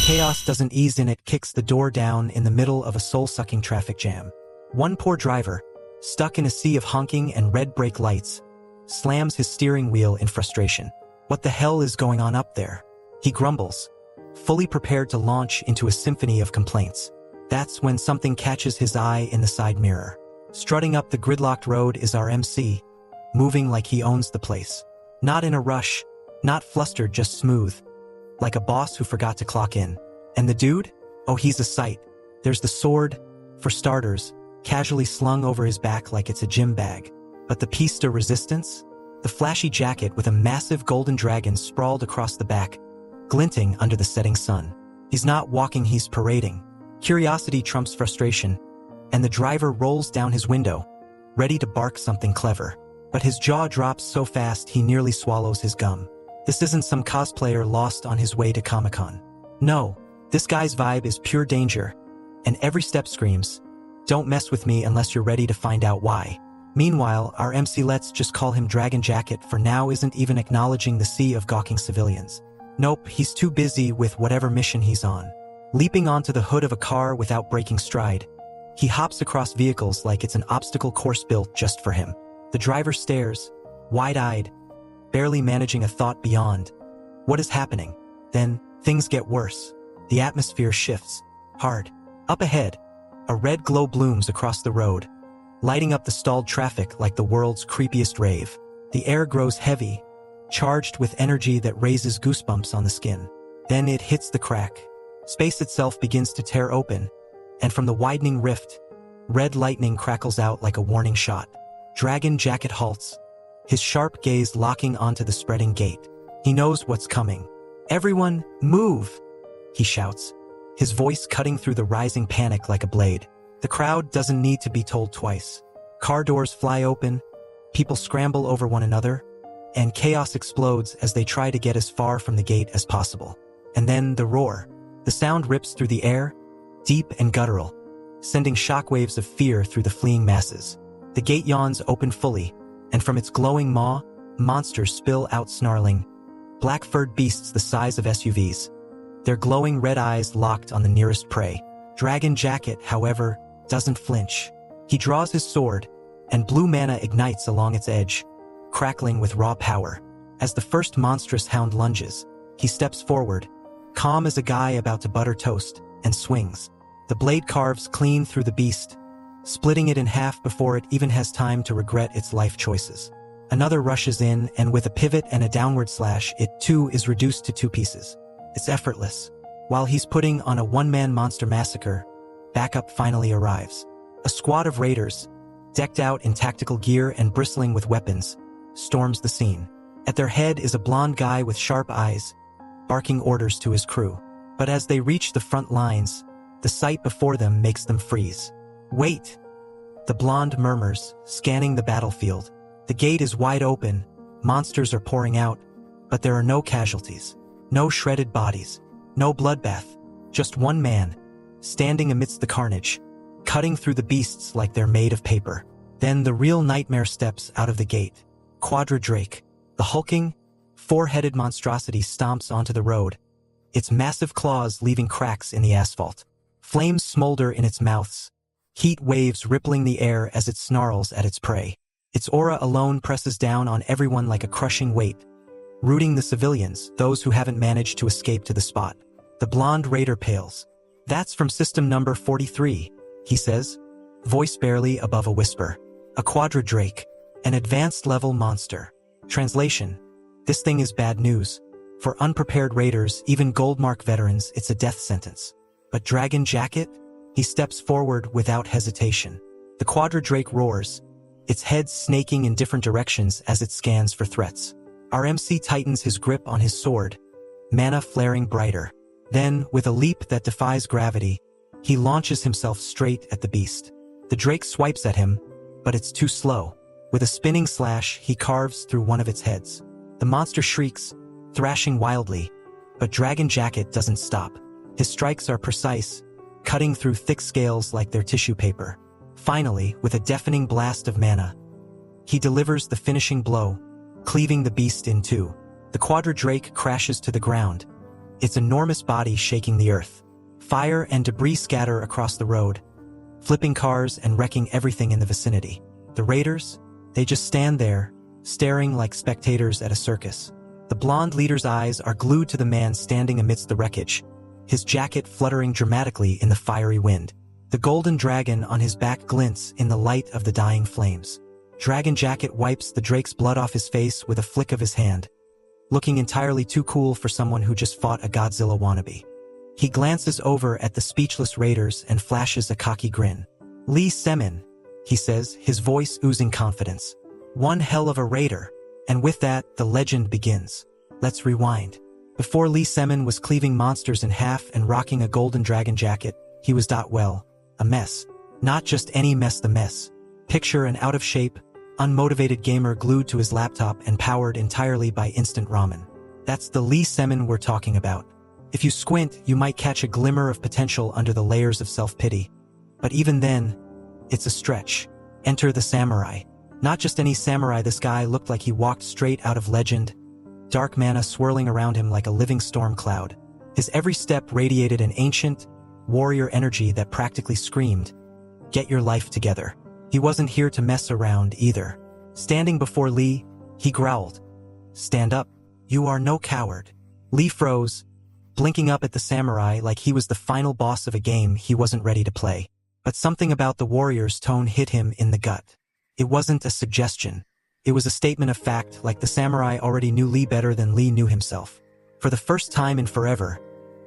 chaos doesn't ease in, it kicks the door down in the middle of a soul-sucking traffic jam. One poor driver, stuck in a sea of honking and red brake lights, slams his steering wheel in frustration. What the hell is going on up there? He grumbles, fully prepared to launch into a symphony of complaints. That's when something catches his eye in the side mirror. Strutting up the gridlocked road is our MC, moving like he owns the place. Not in a rush, not flustered, just smooth, like a boss who forgot to clock in. And the dude? Oh, he's a sight. There's the sword, for starters, casually slung over his back like it's a gym bag. But the piece de resistance? The flashy jacket with a massive golden dragon sprawled across the back, glinting under the setting sun. He's not walking, he's parading. Curiosity trumps frustration, and the driver rolls down his window, ready to bark something clever. But his jaw drops so fast he nearly swallows his gum. This isn't some cosplayer lost on his way to Comic-Con. No, this guy's vibe is pure danger, and every step screams, "Don't mess with me unless you're ready to find out why." Meanwhile, our MC, let's just call him Dragon Jacket for now, isn't even acknowledging the sea of gawking civilians. Nope, he's too busy with whatever mission he's on. Leaping onto the hood of a car without breaking stride, he hops across vehicles like it's an obstacle course built just for him. The driver stares, wide-eyed, barely managing a thought beyond, what is happening? Then, things get worse. The atmosphere shifts, hard. Up ahead, a red glow blooms across the road, lighting up the stalled traffic like the world's creepiest rave. The air grows heavy, charged with energy that raises goosebumps on the skin. Then it hits the crack. Space itself begins to tear open, and from the widening rift, red lightning crackles out like a warning shot. Dragon Jacket halts, his sharp gaze locking onto the spreading gate. He knows what's coming. "Everyone, move!" he shouts, his voice cutting through the rising panic like a blade. The crowd doesn't need to be told twice. Car doors fly open, people scramble over one another, and chaos explodes as they try to get as far from the gate as possible. And then the roar. The sound rips through the air, deep and guttural, sending shockwaves of fear through the fleeing masses. The gate yawns open fully, and from its glowing maw, monsters spill out snarling, black-furred beasts the size of SUVs, their glowing red eyes locked on the nearest prey. Dragon Jacket, however, doesn't flinch. He draws his sword, and blue mana ignites along its edge, crackling with raw power. As the first monstrous hound lunges, he steps forward, calm as a guy about to butter toast, and swings. The blade carves clean through the beast, splitting it in half before it even has time to regret its life choices. Another rushes in, and with a pivot and a downward slash, it too is reduced to 2 pieces. It's effortless. While he's putting on a one-man monster massacre, backup finally arrives. A squad of raiders, decked out in tactical gear and bristling with weapons, storms the scene. At their head is a blonde guy with sharp eyes, barking orders to his crew. But as they reach the front lines, the sight before them makes them freeze. "Wait!" the blonde murmurs, scanning the battlefield. The gate is wide open, monsters are pouring out, but there are no casualties, no shredded bodies, no bloodbath, just one man, standing amidst the carnage, cutting through the beasts like they're made of paper. Then the real nightmare steps out of the gate. Quadra Drake, the hulking, 4-headed monstrosity, stomps onto the road, its massive claws leaving cracks in the asphalt. Flames smolder in its mouths, heat waves rippling the air as it snarls at its prey. Its aura alone presses down on everyone like a crushing weight, rooting the civilians, those who haven't managed to escape to the spot. The blonde raider pales. "That's from system number 43, he says, voice barely above a whisper. "A Quadra Drake, an advanced level monster." Translation: this thing is bad news. For unprepared raiders, even Goldmark veterans, it's a death sentence. But Dragon Jacket? He steps forward without hesitation. The Quadra Drake roars, its head snaking in different directions as it scans for threats. Our MC tightens his grip on his sword, mana flaring brighter. Then, with a leap that defies gravity, he launches himself straight at the beast. The Drake swipes at him, but it's too slow. With a spinning slash, he carves through one of its heads. The monster shrieks, thrashing wildly, but Dragon Jacket doesn't stop. His strikes are precise, cutting through thick scales like they're tissue paper. Finally, with a deafening blast of mana, he delivers the finishing blow, cleaving the beast in two. The Quadra Drake crashes to the ground, its enormous body shaking the earth. Fire and debris scatter across the road, flipping cars and wrecking everything in the vicinity. The raiders? They just stand there, staring like spectators at a circus. The blonde leader's eyes are glued to the man standing amidst the wreckage, his jacket fluttering dramatically in the fiery wind. The golden dragon on his back glints in the light of the dying flames. Dragon Jacket wipes the drake's blood off his face with a flick of his hand, looking entirely too cool for someone who just fought a Godzilla wannabe. He glances over at the speechless raiders and flashes a cocky grin. "Lee Semin," he says, his voice oozing confidence. "One hell of a raider." And with that, the legend begins. Let's rewind. Before Lee Semin was cleaving monsters in half and rocking a golden dragon jacket, he was a mess. Not just any mess, the mess. Picture an out-of-shape, unmotivated gamer glued to his laptop and powered entirely by instant ramen. That's the Lee Semin we're talking about. If you squint, you might catch a glimmer of potential under the layers of self-pity. But even then, it's a stretch. Enter the samurai. Not just any samurai, this guy looked like he walked straight out of legend. Dark mana swirling around him like a living storm cloud. His every step radiated an ancient, warrior energy that practically screamed, "Get your life together." He wasn't here to mess around either. Standing before Lee, he growled, "Stand up. You are no coward." Lee froze, blinking up at the samurai like he was the final boss of a game he wasn't ready to play. But something about the warrior's tone hit him in the gut. It wasn't a suggestion. It was a statement of fact, like the samurai already knew Lee better than Lee knew himself. For the first time in forever,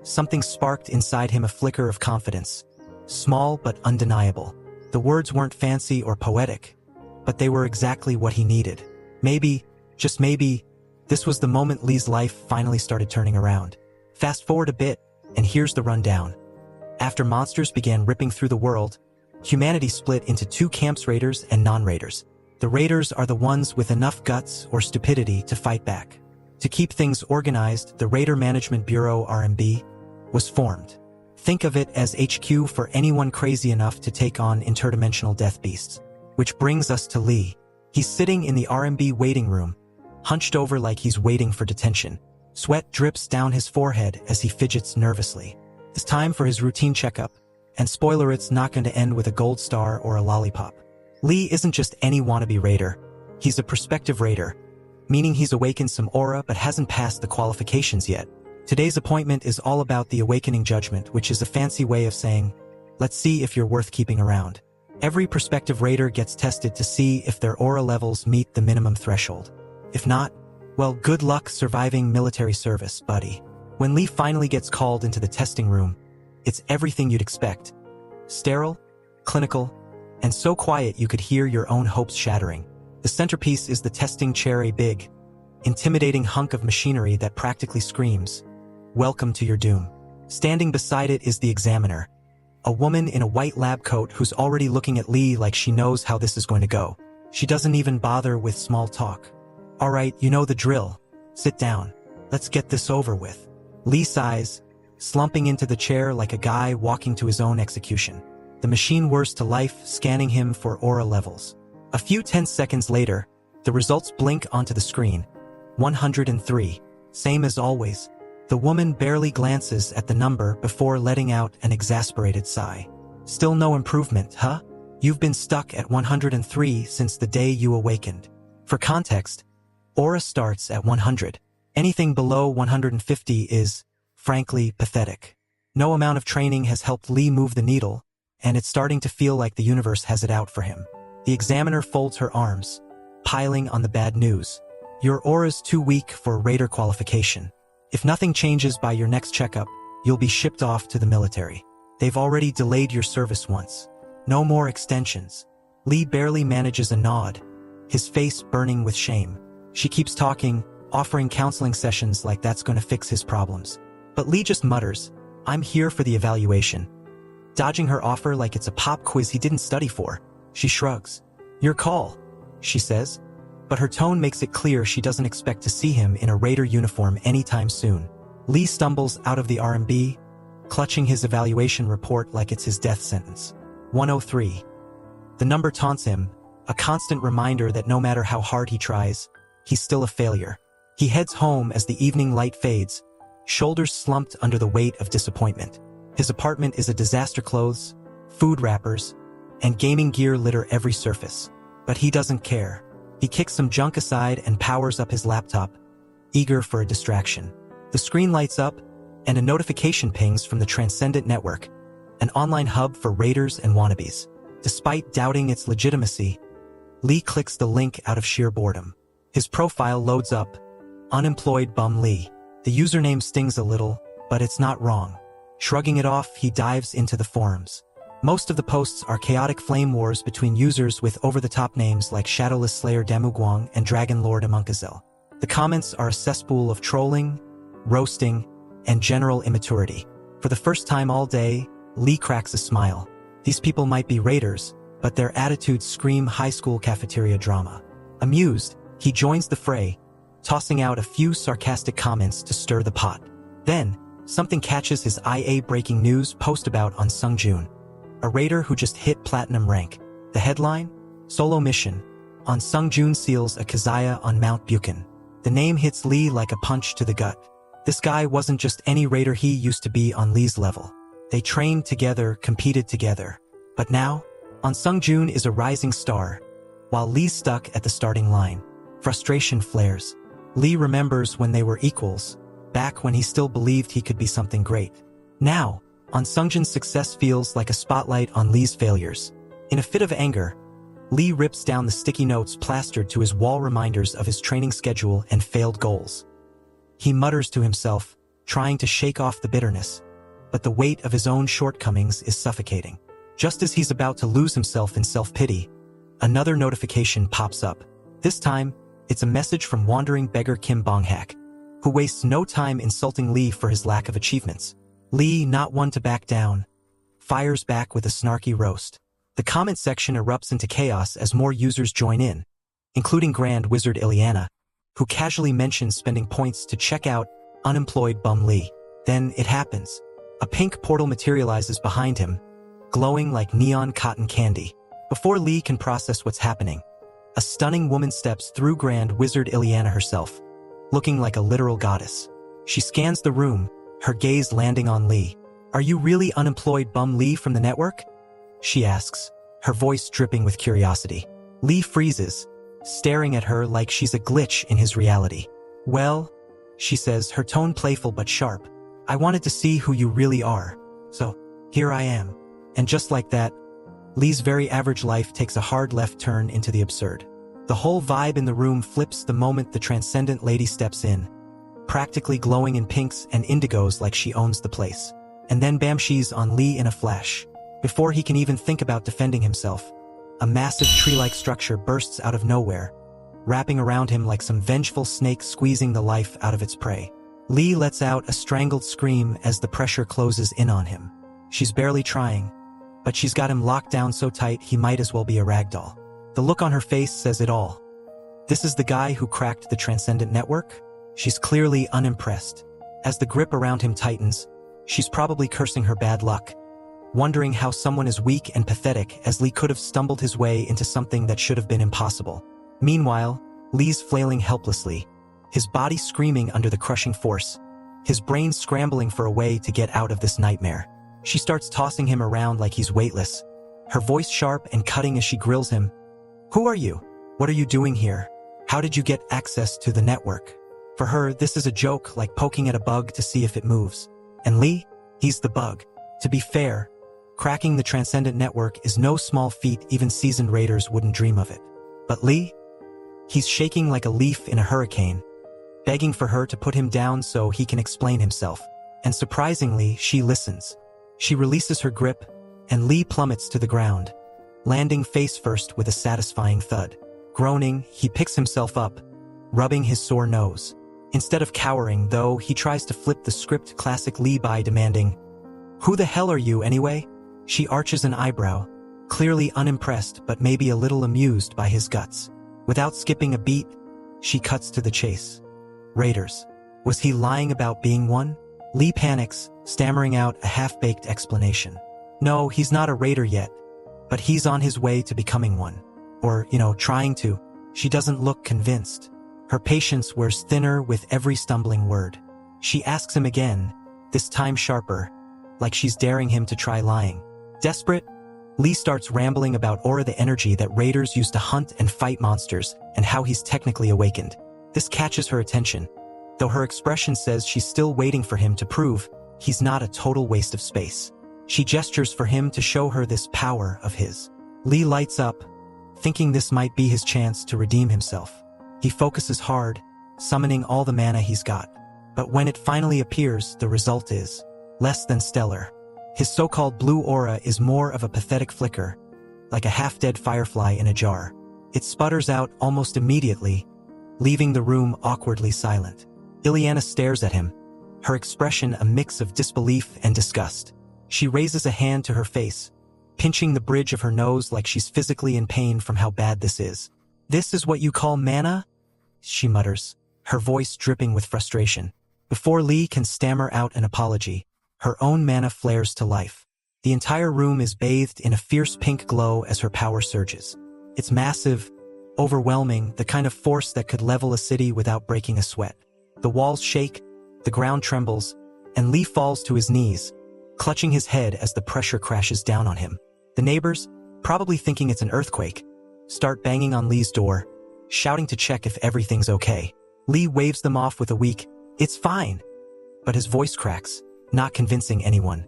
something sparked inside him, a flicker of confidence. Small but undeniable. The words weren't fancy or poetic, but they were exactly what he needed. Maybe, just maybe, this was the moment Lee's life finally started turning around. Fast forward a bit, and here's the rundown. After monsters began ripping through the world, humanity split into two camps: raiders and non-raiders. The raiders are the ones with enough guts or stupidity to fight back. To keep things organized, the Raider Management Bureau (RMB) was formed. Think of it as HQ for anyone crazy enough to take on interdimensional death beasts. Which brings us to Lee. He's sitting in the RMB waiting room, hunched over like he's waiting for detention. Sweat drips down his forehead as he fidgets nervously. It's time for his routine checkup, and spoiler, it's not going to end with a gold star or a lollipop. Lee isn't just any wannabe raider. He's a prospective raider, meaning he's awakened some aura but hasn't passed the qualifications yet. Today's appointment is all about the awakening judgment, which is a fancy way of saying, let's see if you're worth keeping around. Every prospective raider gets tested to see if their aura levels meet the minimum threshold. If not, well, good luck surviving military service, buddy. When Lee finally gets called into the testing room, it's everything you'd expect. Sterile, clinical, and so quiet you could hear your own hopes shattering. The centerpiece is the testing chair, a big, intimidating hunk of machinery that practically screams, "Welcome to your doom." Standing beside it is the examiner, a woman in a white lab coat who's already looking at Lee like she knows how this is going to go. She doesn't even bother with small talk. "All right, you know the drill. Sit down. Let's get this over with." Lee sighs, slumping into the chair like a guy walking to his own execution. The machine whirs to life, scanning him for aura levels. A few tense seconds later, the results blink onto the screen. 103. Same as always. The woman barely glances at the number before letting out an exasperated sigh. "Still no improvement, huh? You've been stuck at 103 since the day you awakened." For context, aura starts at 100. Anything below 150 is, frankly, pathetic. No amount of training has helped Lee move the needle, and it's starting to feel like the universe has it out for him. The examiner folds her arms, piling on the bad news. "Your aura's too weak for raider qualification. If nothing changes by your next checkup, you'll be shipped off to the military. They've already delayed your service once. No more extensions." Lee barely manages a nod, his face burning with shame. She keeps talking, offering counseling sessions like that's going to fix his problems. But Lee just mutters, "I'm here for the evaluation." Dodging her offer like it's a pop quiz he didn't study for. She shrugs. "Your call," she says, but her tone makes it clear she doesn't expect to see him in a raider uniform anytime soon. Lee stumbles out of the RMB, clutching his evaluation report like it's his death sentence. 103. The number taunts him, a constant reminder that no matter how hard he tries, he's still a failure. He heads home as the evening light fades, shoulders slumped under the weight of disappointment. His apartment is a disaster. Clothes, food wrappers, and gaming gear litter every surface. But he doesn't care. He kicks some junk aside and powers up his laptop, eager for a distraction. The screen lights up, and a notification pings from the Transcendent Network, an online hub for raiders and wannabes. Despite doubting its legitimacy, Lee clicks the link out of sheer boredom. His profile loads up. Unemployed bum Lee. The username stings a little, but it's not wrong. Shrugging it off, he dives into the forums. Most of the posts are chaotic flame wars between users with over-the-top names like Shadowless Slayer Damuguang and Dragon Lord Amunkazel. The comments are a cesspool of trolling, roasting, and general immaturity. For the first time all day, Lee cracks a smile. These people might be raiders, but their attitudes scream high school cafeteria drama. Amused, he joins the fray, tossing out a few sarcastic comments to stir the pot. Then, something catches his eye: breaking news post about on Sungjun, a raider who just hit platinum rank. The headline? Solo mission. On Sungjun seals a Kazaya on Mount Buchan. The name hits Lee like a punch to the gut. This guy wasn't just any raider, he used to be on Lee's level. They trained together, competed together. But now, On Sungjun is a rising star, while Lee's stuck at the starting line. Frustration flares. Lee remembers when they were equals, back when he still believed he could be something great. Now, On Sungjun's success feels like a spotlight on Lee's failures. In a fit of anger, Lee rips down the sticky notes plastered to his wall, reminders of his training schedule and failed goals. He mutters to himself, trying to shake off the bitterness, but the weight of his own shortcomings is suffocating. Just as he's about to lose himself in self-pity, another notification pops up. This time, it's a message from wandering beggar Kim Bonghak, who wastes no time insulting Lee for his lack of achievements. Lee, not one to back down, fires back with a snarky roast. The comment section erupts into chaos as more users join in, including Grand Wizard Ileana, who casually mentions spending points to check out unemployed bum Lee. Then it happens. A pink portal materializes behind him, glowing like neon cotton candy. Before Lee can process what's happening, a stunning woman steps through. Grand Wizard Ileana herself, looking like a literal goddess. She scans the room, her gaze landing on Lee. "Are you really unemployed bum Lee from the network?" she asks, her voice dripping with curiosity. Lee freezes, staring at her like she's a glitch in his reality. "Well," she says, her tone playful but sharp, "I wanted to see who you really are, so here I am." And just like that, Lee's very average life takes a hard left turn into the absurd. The whole vibe in the room flips the moment the transcendent lady steps in, practically glowing in pinks and indigos like she owns the place. And then bam, she's on Lee in a flash. Before he can even think about defending himself, a massive tree-like structure bursts out of nowhere, wrapping around him like some vengeful snake squeezing the life out of its prey. Lee lets out a strangled scream as the pressure closes in on him. She's barely trying, but she's got him locked down so tight he might as well be a ragdoll. The look on her face says it all. This is the guy who cracked the Transcendent Network? She's clearly unimpressed. As the grip around him tightens, she's probably cursing her bad luck, wondering how someone as weak and pathetic as Lee could have stumbled his way into something that should have been impossible. Meanwhile, Lee's flailing helplessly, his body screaming under the crushing force, his brain scrambling for a way to get out of this nightmare. She starts tossing him around like he's weightless, her voice sharp and cutting as she grills him. "Who are you? What are you doing here? How did you get access to the network?" For her, this is a joke, like poking at a bug to see if it moves. And Lee? He's the bug. To be fair, cracking the Transcendent Network is no small feat, even seasoned raiders wouldn't dream of it. But Lee? He's shaking like a leaf in a hurricane, begging for her to put him down so he can explain himself. And surprisingly, she listens. She releases her grip, and Lee plummets to the ground, landing face first with a satisfying thud. Groaning, he picks himself up, rubbing his sore nose. Instead of cowering, though, he tries to flip the script classic Lee by demanding, "Who the hell are you anyway?" She arches an eyebrow, clearly unimpressed but maybe a little amused by his guts. Without skipping a beat, she cuts to the chase. Raiders. Was he lying about being one? Lee panics, stammering out a half-baked explanation. No, he's not a raider yet, but he's on his way to becoming one. Or, trying to. She doesn't look convinced. Her patience wears thinner with every stumbling word. She asks him again, this time sharper, like she's daring him to try lying. Desperate, Lee starts rambling about Aura, the energy that raiders use to hunt and fight monsters, and how he's technically awakened. This catches her attention, though her expression says she's still waiting for him to prove he's not a total waste of space. She gestures for him to show her this power of his. Lee lights up, thinking this might be his chance to redeem himself. He focuses hard, summoning all the mana he's got. But when it finally appears, the result is less than stellar. His so-called blue aura is more of a pathetic flicker, like a half-dead firefly in a jar. It sputters out almost immediately, leaving the room awkwardly silent. Ileana stares at him, her expression a mix of disbelief and disgust. She raises a hand to her face, pinching the bridge of her nose like she's physically in pain from how bad this is. "This is what you call mana?" she mutters, her voice dripping with frustration. Before Lee can stammer out an apology, her own mana flares to life. The entire room is bathed in a fierce pink glow as her power surges. It's massive, overwhelming, the kind of force that could level a city without breaking a sweat. The walls shake, the ground trembles, and Lee falls to his knees, clutching his head as the pressure crashes down on him. The neighbors, probably thinking it's an earthquake, start banging on Lee's door, shouting to check if everything's okay. Lee waves them off with a weak, "It's fine," but his voice cracks, not convincing anyone.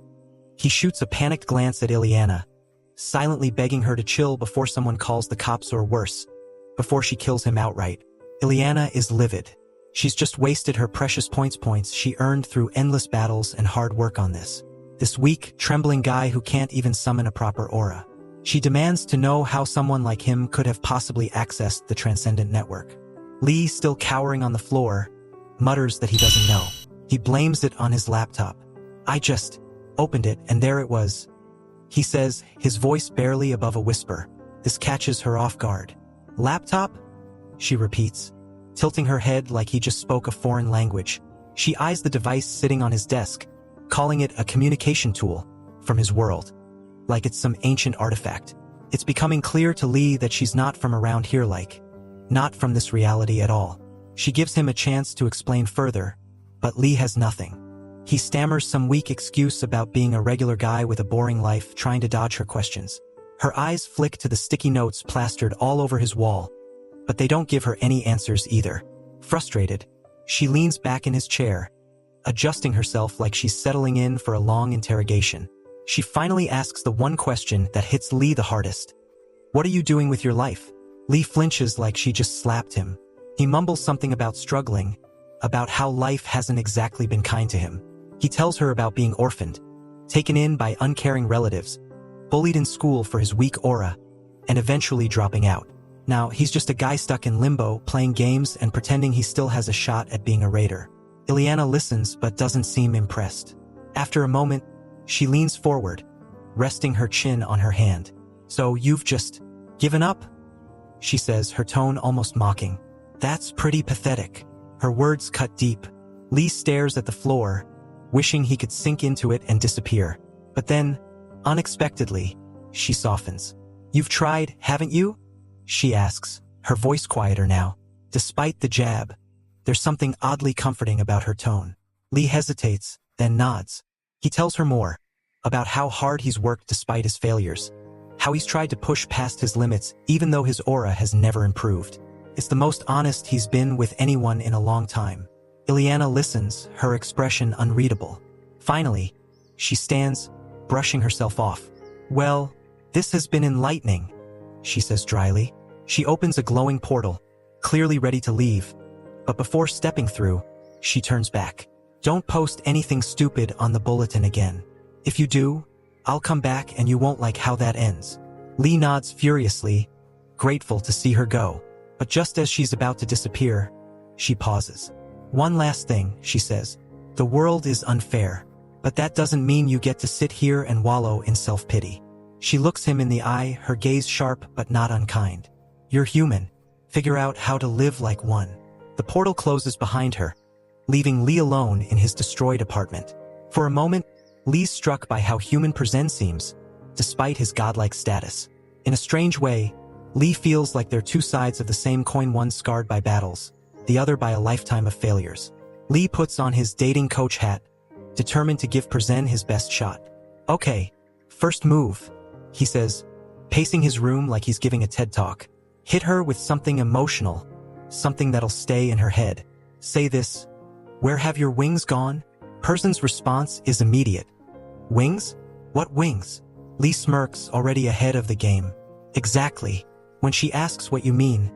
He shoots a panicked glance at Ileana, silently begging her to chill before someone calls the cops or worse, before she kills him outright. Ileana is livid. She's just wasted her precious points she earned through endless battles and hard work on this weak, trembling guy who can't even summon a proper aura. She demands to know how someone like him could have possibly accessed the Transcendent Network. Lee, still cowering on the floor, mutters that he doesn't know. He blames it on his laptop. "I just opened it and there it was," he says, his voice barely above a whisper. This catches her off guard. "Laptop?" she repeats, tilting her head like he just spoke a foreign language. She eyes the device sitting on his desk, calling it a communication tool from his world, like it's some ancient artifact. It's becoming clear to Lee that she's not from around here, not from this reality at all. She gives him a chance to explain further, but Lee has nothing. He stammers some weak excuse about being a regular guy with a boring life, trying to dodge her questions. Her eyes flick to the sticky notes plastered all over his wall, but they don't give her any answers either. Frustrated, she leans back in his chair, adjusting herself like she's settling in for a long interrogation. She finally asks the one question that hits Lee the hardest. "What are you doing with your life?" Lee flinches like she just slapped him. He mumbles something about struggling, about how life hasn't exactly been kind to him. He tells her about being orphaned, taken in by uncaring relatives, bullied in school for his weak aura, and eventually dropping out. Now, he's just a guy stuck in limbo, playing games and pretending he still has a shot at being a raider. Ileana listens but doesn't seem impressed. After a moment, she leans forward, resting her chin on her hand. "So you've just given up?" she says, her tone almost mocking. "That's pretty pathetic." Her words cut deep. Lee stares at the floor, wishing he could sink into it and disappear. But then, unexpectedly, she softens. "You've tried, haven't you?" she asks, her voice quieter now. Despite the jab, there's something oddly comforting about her tone. Lee hesitates, then nods. He tells her more, about how hard he's worked despite his failures, how he's tried to push past his limits even though his aura has never improved. It's the most honest he's been with anyone in a long time. Ileana listens, her expression unreadable. Finally, she stands, brushing herself off. "Well, this has been enlightening," she says dryly. She opens a glowing portal, clearly ready to leave, but before stepping through, she turns back. "Don't post anything stupid on the bulletin again. If you do, I'll come back and you won't like how that ends." Lee nods furiously, grateful to see her go. But just as she's about to disappear, she pauses. "One last thing," she says. "The world is unfair, but that doesn't mean you get to sit here and wallow in self-pity." She looks him in the eye, her gaze sharp but not unkind. "You're human. Figure out how to live like one." The portal closes behind her, leaving Lee alone in his destroyed apartment. For a moment, Lee's struck by how human Present seems, despite his godlike status. In a strange way, Lee feels like they're two sides of the same coin, one scarred by battles, the other by a lifetime of failures. Lee puts on his dating coach hat, determined to give Perzen his best shot. Okay, first move, he says, pacing his room like he's giving a TED Talk. Hit her with something emotional, something that'll stay in her head. Say this, "Where have your wings gone?" Perzen's response is immediate. Wings? What wings? Lee smirks, already ahead of the game. Exactly. When she asks what you mean,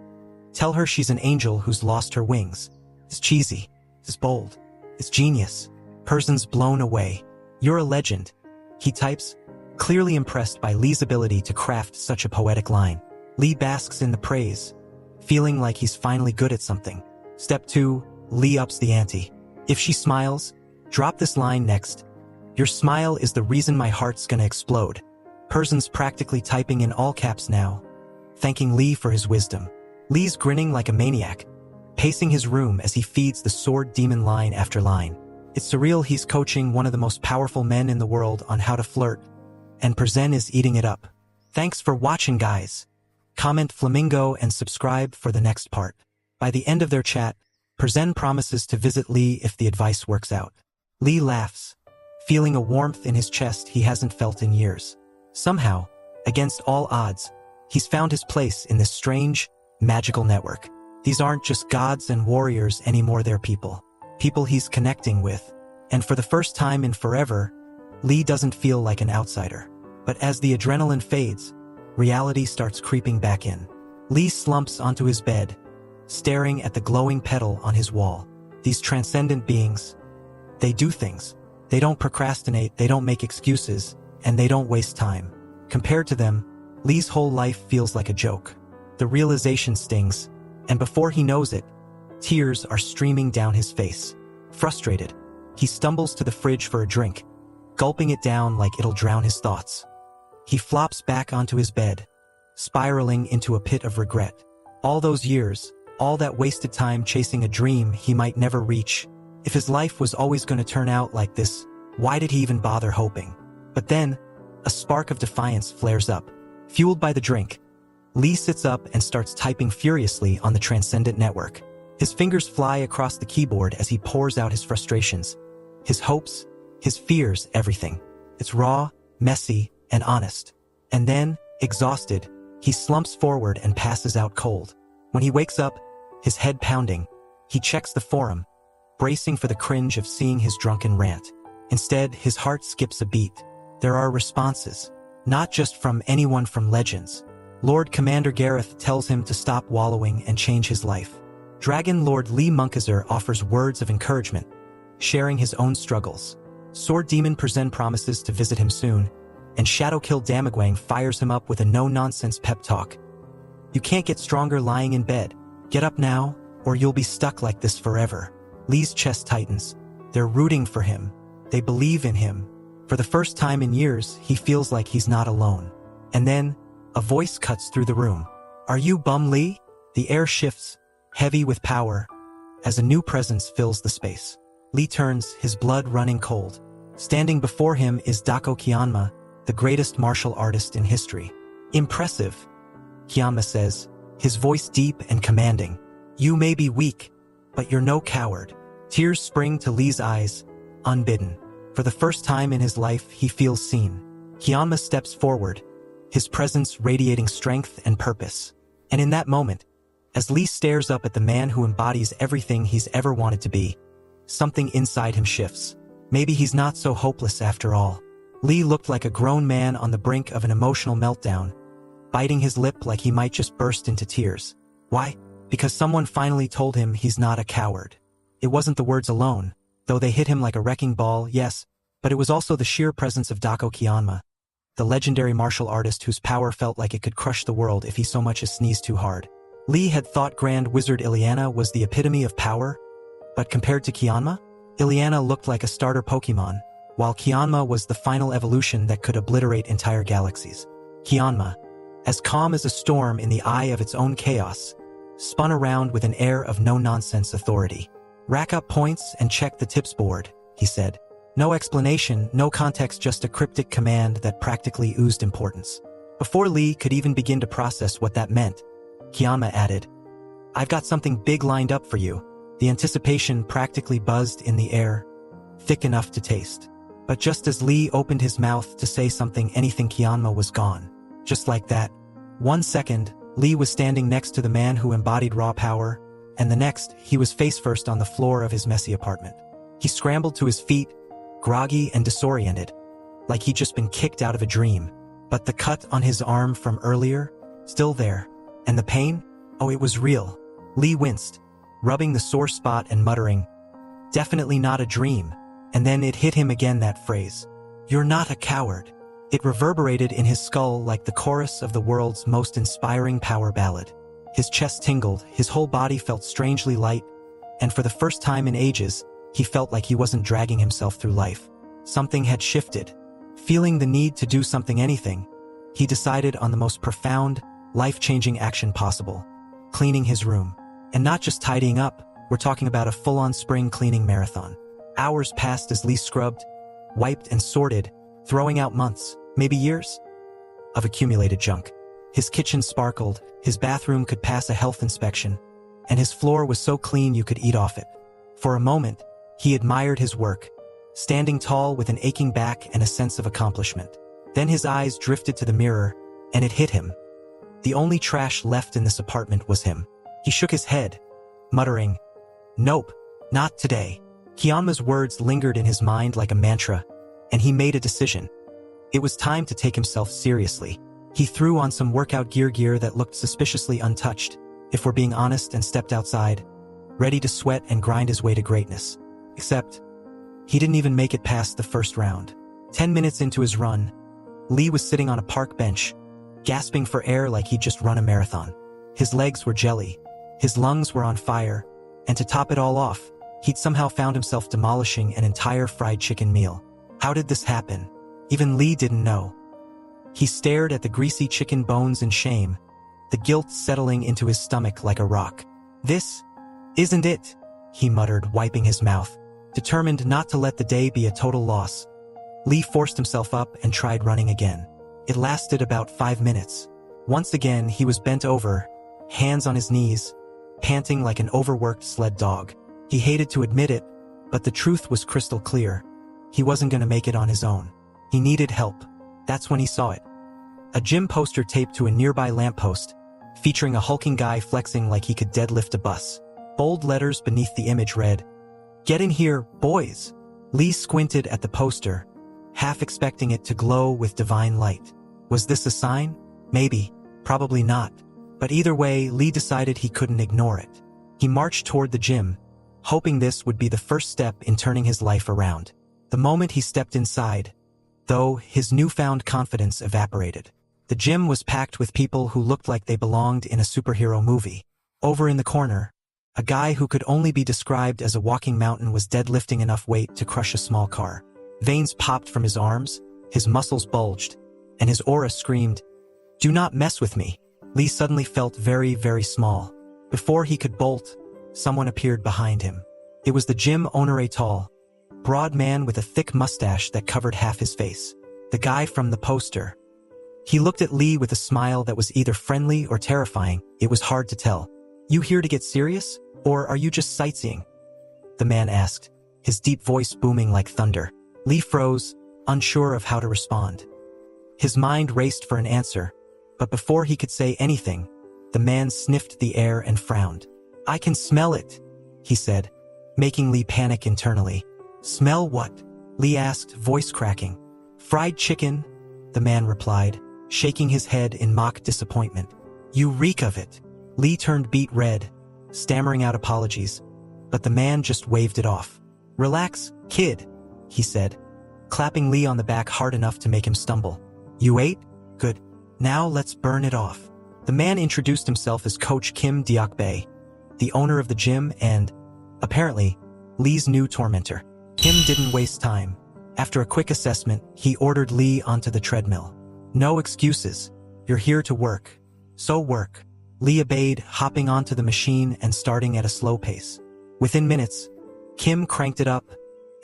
tell her she's an angel who's lost her wings. It's cheesy. It's bold. It's genius. Perzen's blown away. You're a legend, he types, clearly impressed by Lee's ability to craft such a poetic line. Lee basks in the praise, feeling like he's finally good at something. Step 2, Lee ups the ante. If she smiles, drop this line next. Your smile is the reason my heart's gonna explode. Perzen's practically typing in all caps now, thanking Lee for his wisdom. Lee's grinning like a maniac, pacing his room as he feeds the sword demon line after line. It's surreal he's coaching one of the most powerful men in the world on how to flirt, and Perzen is eating it up. Thanks for watching, guys. Comment Flamingo and subscribe for the next part. By the end of their chat, Perzen promises to visit Lee if the advice works out. Lee laughs, feeling a warmth in his chest he hasn't felt in years. Somehow, against all odds, he's found his place in this strange, magical network. These aren't just gods and warriors anymore, they're people. People he's connecting with. And for the first time in forever, Lee doesn't feel like an outsider. But as the adrenaline fades, reality starts creeping back in. Lee slumps onto his bed, staring at the glowing petal on his wall. These transcendent beings, they do things. They don't procrastinate, they don't make excuses, and they don't waste time. Compared to them, Lee's whole life feels like a joke. The realization stings, and before he knows it, tears are streaming down his face. Frustrated, he stumbles to the fridge for a drink, gulping it down like it'll drown his thoughts. He flops back onto his bed, spiraling into a pit of regret. All those years, all that wasted time chasing a dream he might never reach. If his life was always going to turn out like this, why did he even bother hoping? But then, a spark of defiance flares up. Fueled by the drink, Lee sits up and starts typing furiously on the Transcendent Network. His fingers fly across the keyboard as he pours out his frustrations, his hopes, his fears, everything. It's raw, messy, and honest. And then, exhausted, he slumps forward and passes out cold. When he wakes up, his head pounding, he checks the forum, bracing for the cringe of seeing his drunken rant. Instead, his heart skips a beat. There are responses, not just from anyone from Legends. Lord Commander Gareth tells him to stop wallowing and change his life. Dragon Lord Lee Munkazer offers words of encouragement, sharing his own struggles. Sword Demon Perzen promises to visit him soon, and Shadowkill Damagwang fires him up with a no-nonsense pep talk. You can't get stronger lying in bed. Get up now, or you'll be stuck like this forever. Lee's chest tightens. They're rooting for him. They believe in him. For the first time in years, he feels like he's not alone. And then, a voice cuts through the room. Are you Bum Lee? The air shifts, heavy with power, as a new presence fills the space. Lee turns, his blood running cold. Standing before him is Dako Kyanma, the greatest martial artist in history. Impressive, Kyanma says, his voice deep and commanding. You may be weak, but you're no coward. Tears spring to Lee's eyes, unbidden. For the first time in his life, he feels seen. Kyanma steps forward, his presence radiating strength and purpose. And in that moment, as Lee stares up at the man who embodies everything he's ever wanted to be, something inside him shifts. Maybe he's not so hopeless after all. Lee looked like a grown man on the brink of an emotional meltdown, biting his lip like he might just burst into tears. Why? Because someone finally told him he's not a coward. It wasn't the words alone, though they hit him like a wrecking ball, yes, but it was also the sheer presence of Dako Kyanma, the legendary martial artist whose power felt like it could crush the world if he so much as sneezed too hard. Lee had thought Grand Wizard Ileana was the epitome of power, but compared to Kyanma, Ileana looked like a starter Pokemon, while Kyanma was the final evolution that could obliterate entire galaxies. Kyanma, as calm as a storm in the eye of its own chaos, spun around with an air of no-nonsense authority. Rack up points and check the tips board, he said. No explanation, no context, just a cryptic command that practically oozed importance. Before Lee could even begin to process what that meant, Kyanma added, I've got something big lined up for you. The anticipation practically buzzed in the air, thick enough to taste. But just as Lee opened his mouth to say something, anything, Kianma was gone. Just like that. 1 second, Lee was standing next to the man who embodied raw power, and the next, he was face first on the floor of his messy apartment. He scrambled to his feet, groggy and disoriented, like he'd just been kicked out of a dream. But the cut on his arm from earlier, still there. And the pain? Oh, it was real. Lee winced, rubbing the sore spot and muttering, "Definitely not a dream." And then it hit him again, that phrase. "You're not a coward." It reverberated in his skull like the chorus of the world's most inspiring power ballad. His chest tingled, his whole body felt strangely light, and for the first time in ages, he felt like he wasn't dragging himself through life. Something had shifted. Feeling the need to do something, anything, he decided on the most profound, life-changing action possible: cleaning his room. And not just tidying up, we're talking about a full-on spring cleaning marathon. Hours passed as Lee scrubbed, wiped and sorted, throwing out months, maybe years, of accumulated junk. His kitchen sparkled, his bathroom could pass a health inspection, and his floor was so clean you could eat off it. For a moment, he admired his work, standing tall with an aching back and a sense of accomplishment. Then his eyes drifted to the mirror, and it hit him. The only trash left in this apartment was him. He shook his head, muttering, "Nope, not today." Kianma's words lingered in his mind like a mantra, and he made a decision. It was time to take himself seriously. He threw on some workout gear that looked suspiciously untouched, if we're being honest, and stepped outside, ready to sweat and grind his way to greatness. Except, he didn't even make it past the first round. 10 minutes into his run, Lee was sitting on a park bench, gasping for air like he'd just run a marathon. His legs were jelly, his lungs were on fire, and to top it all off, he'd somehow found himself demolishing an entire fried chicken meal. How did this happen? Even Lee didn't know. He stared at the greasy chicken bones in shame, the guilt settling into his stomach like a rock. "This isn't it," he muttered, wiping his mouth, determined not to let the day be a total loss. Lee forced himself up and tried running again. It lasted about 5 minutes. Once again, he was bent over, hands on his knees, panting like an overworked sled dog. He hated to admit it, but the truth was crystal clear. He wasn't going to make it on his own. He needed help. That's when he saw it. A gym poster taped to a nearby lamppost, featuring a hulking guy flexing like he could deadlift a bus. Bold letters beneath the image read, "Get in here, boys." Lee squinted at the poster, half expecting it to glow with divine light. Was this a sign? Maybe, probably not. But either way, Lee decided he couldn't ignore it. He marched toward the gym, hoping this would be the first step in turning his life around. The moment he stepped inside, though, his newfound confidence evaporated. The gym was packed with people who looked like they belonged in a superhero movie. Over in the corner, a guy who could only be described as a walking mountain was deadlifting enough weight to crush a small car. Veins popped from his arms, his muscles bulged, and his aura screamed, "Do not mess with me." Lee suddenly felt very, very small. Before he could bolt, someone appeared behind him. It was the gym owner, a tall, broad man with a thick mustache that covered half his face. The guy from the poster. He looked at Lee with a smile that was either friendly or terrifying. It was hard to tell. "You here to get serious? Or are you just sightseeing?" the man asked, his deep voice booming like thunder. Lee froze, unsure of how to respond. His mind raced for an answer, but before he could say anything, the man sniffed the air and frowned. "I can smell it," he said, making Lee panic internally. "Smell what?" Lee asked, voice cracking. "Fried chicken," the man replied, shaking his head in mock disappointment. "You reek of it." Lee turned beet red, stammering out apologies, but the man just waved it off. "Relax, kid," he said, clapping Lee on the back hard enough to make him stumble. "You ate? Good. Now let's burn it off." The man introduced himself as Coach Kim Deok-bae, the owner of the gym and, apparently, Lee's new tormentor. Kim didn't waste time. After a quick assessment, he ordered Lee onto the treadmill. "No excuses. You're here to work. So work." Lee obeyed, hopping onto the machine and starting at a slow pace. Within minutes, Kim cranked it up,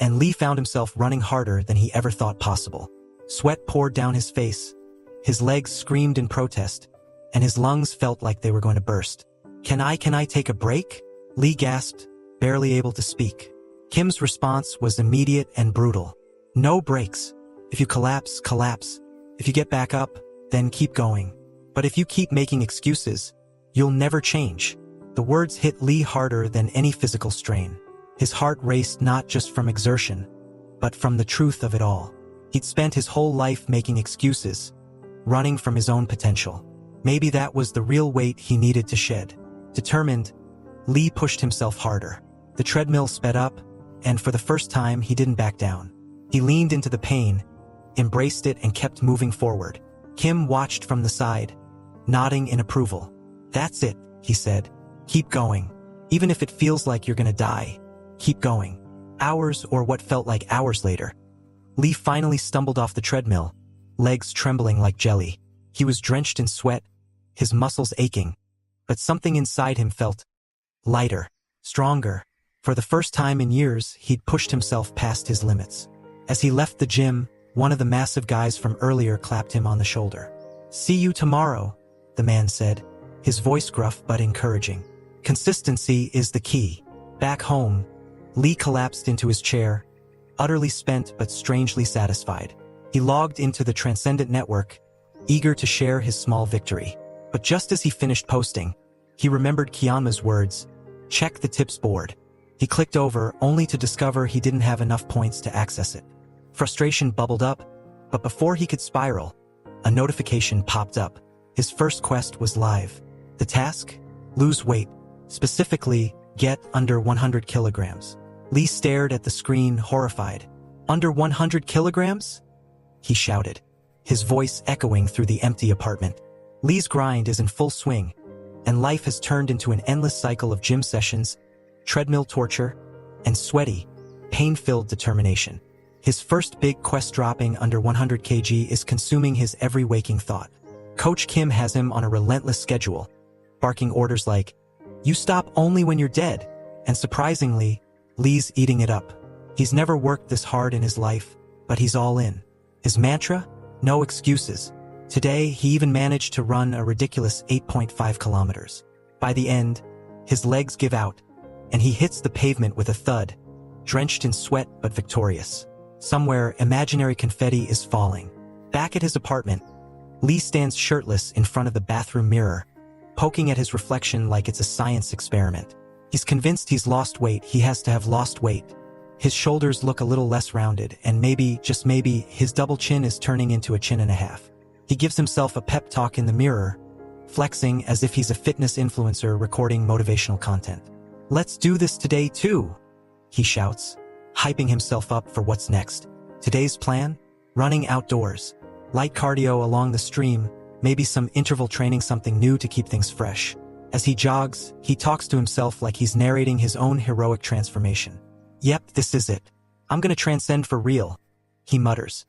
and Lee found himself running harder than he ever thought possible. Sweat poured down his face, his legs screamed in protest, and his lungs felt like they were going to burst. Can I take a break?" Lee gasped, barely able to speak. Kim's response was immediate and brutal. No breaks. If you collapse, collapse. If you get back up, then keep going. But if you keep making excuses, you'll never change. The words hit Lee harder than any physical strain. His heart raced not just from exertion, but from the truth of it all. He'd spent his whole life making excuses, running from his own potential. Maybe that was the real weight he needed to shed. Determined, Lee pushed himself harder. The treadmill sped up, and for the first time he didn't back down. He leaned into the pain, embraced it, and kept moving forward. Kim watched from the side, nodding in approval. "That's it," he said. "Keep going. Even if it feels like you're gonna die, keep going." Hours, or what felt like hours later, Lee finally stumbled off the treadmill, legs trembling like jelly. He was drenched in sweat, his muscles aching, but something inside him felt lighter, stronger. For the first time in years, he'd pushed himself past his limits. As he left the gym, one of the massive guys from earlier clapped him on the shoulder. "See you tomorrow," the man said, his voice gruff but encouraging. Consistency is the key. Back home, Lee collapsed into his chair, utterly spent but strangely satisfied. He logged into the Transcendent network, eager to share his small victory. But just as he finished posting, he remembered Kianma's words, "Check the tips board." He clicked over, only to discover he didn't have enough points to access it. Frustration bubbled up, but before he could spiral, a notification popped up. His first quest was live. The task? Lose weight. Specifically, get under 100 kilograms. Lee stared at the screen, horrified. "Under 100 kilograms?" he shouted, his voice echoing through the empty apartment. Lee's grind is in full swing, and life has turned into an endless cycle of gym sessions, treadmill torture, and sweaty, pain-filled determination. His first big quest, dropping under 100 kg, is consuming his every waking thought. Coach Kim has him on a relentless schedule, barking orders like, "You stop only when you're dead," and surprisingly, Lee's eating it up. He's never worked this hard in his life, but he's all in. His mantra? No excuses. Today, he even managed to run a ridiculous 8.5 kilometers. By the end, his legs give out, and he hits the pavement with a thud, drenched in sweat but victorious. Somewhere, imaginary confetti is falling. Back at his apartment, Lee stands shirtless in front of the bathroom mirror, poking at his reflection like it's a science experiment. He's convinced he's lost weight. He has to have lost weight. His shoulders look a little less rounded, and maybe, just maybe, his double chin is turning into a chin and a half. He gives himself a pep talk in the mirror, flexing as if he's a fitness influencer recording motivational content. "Let's do this today too," he shouts, hyping himself up for what's next. Today's plan? Running outdoors. Light cardio along the stream, maybe some interval training, something new to keep things fresh. As he jogs, he talks to himself like he's narrating his own heroic transformation. "Yep, this is it. I'm gonna transcend for real," he mutters,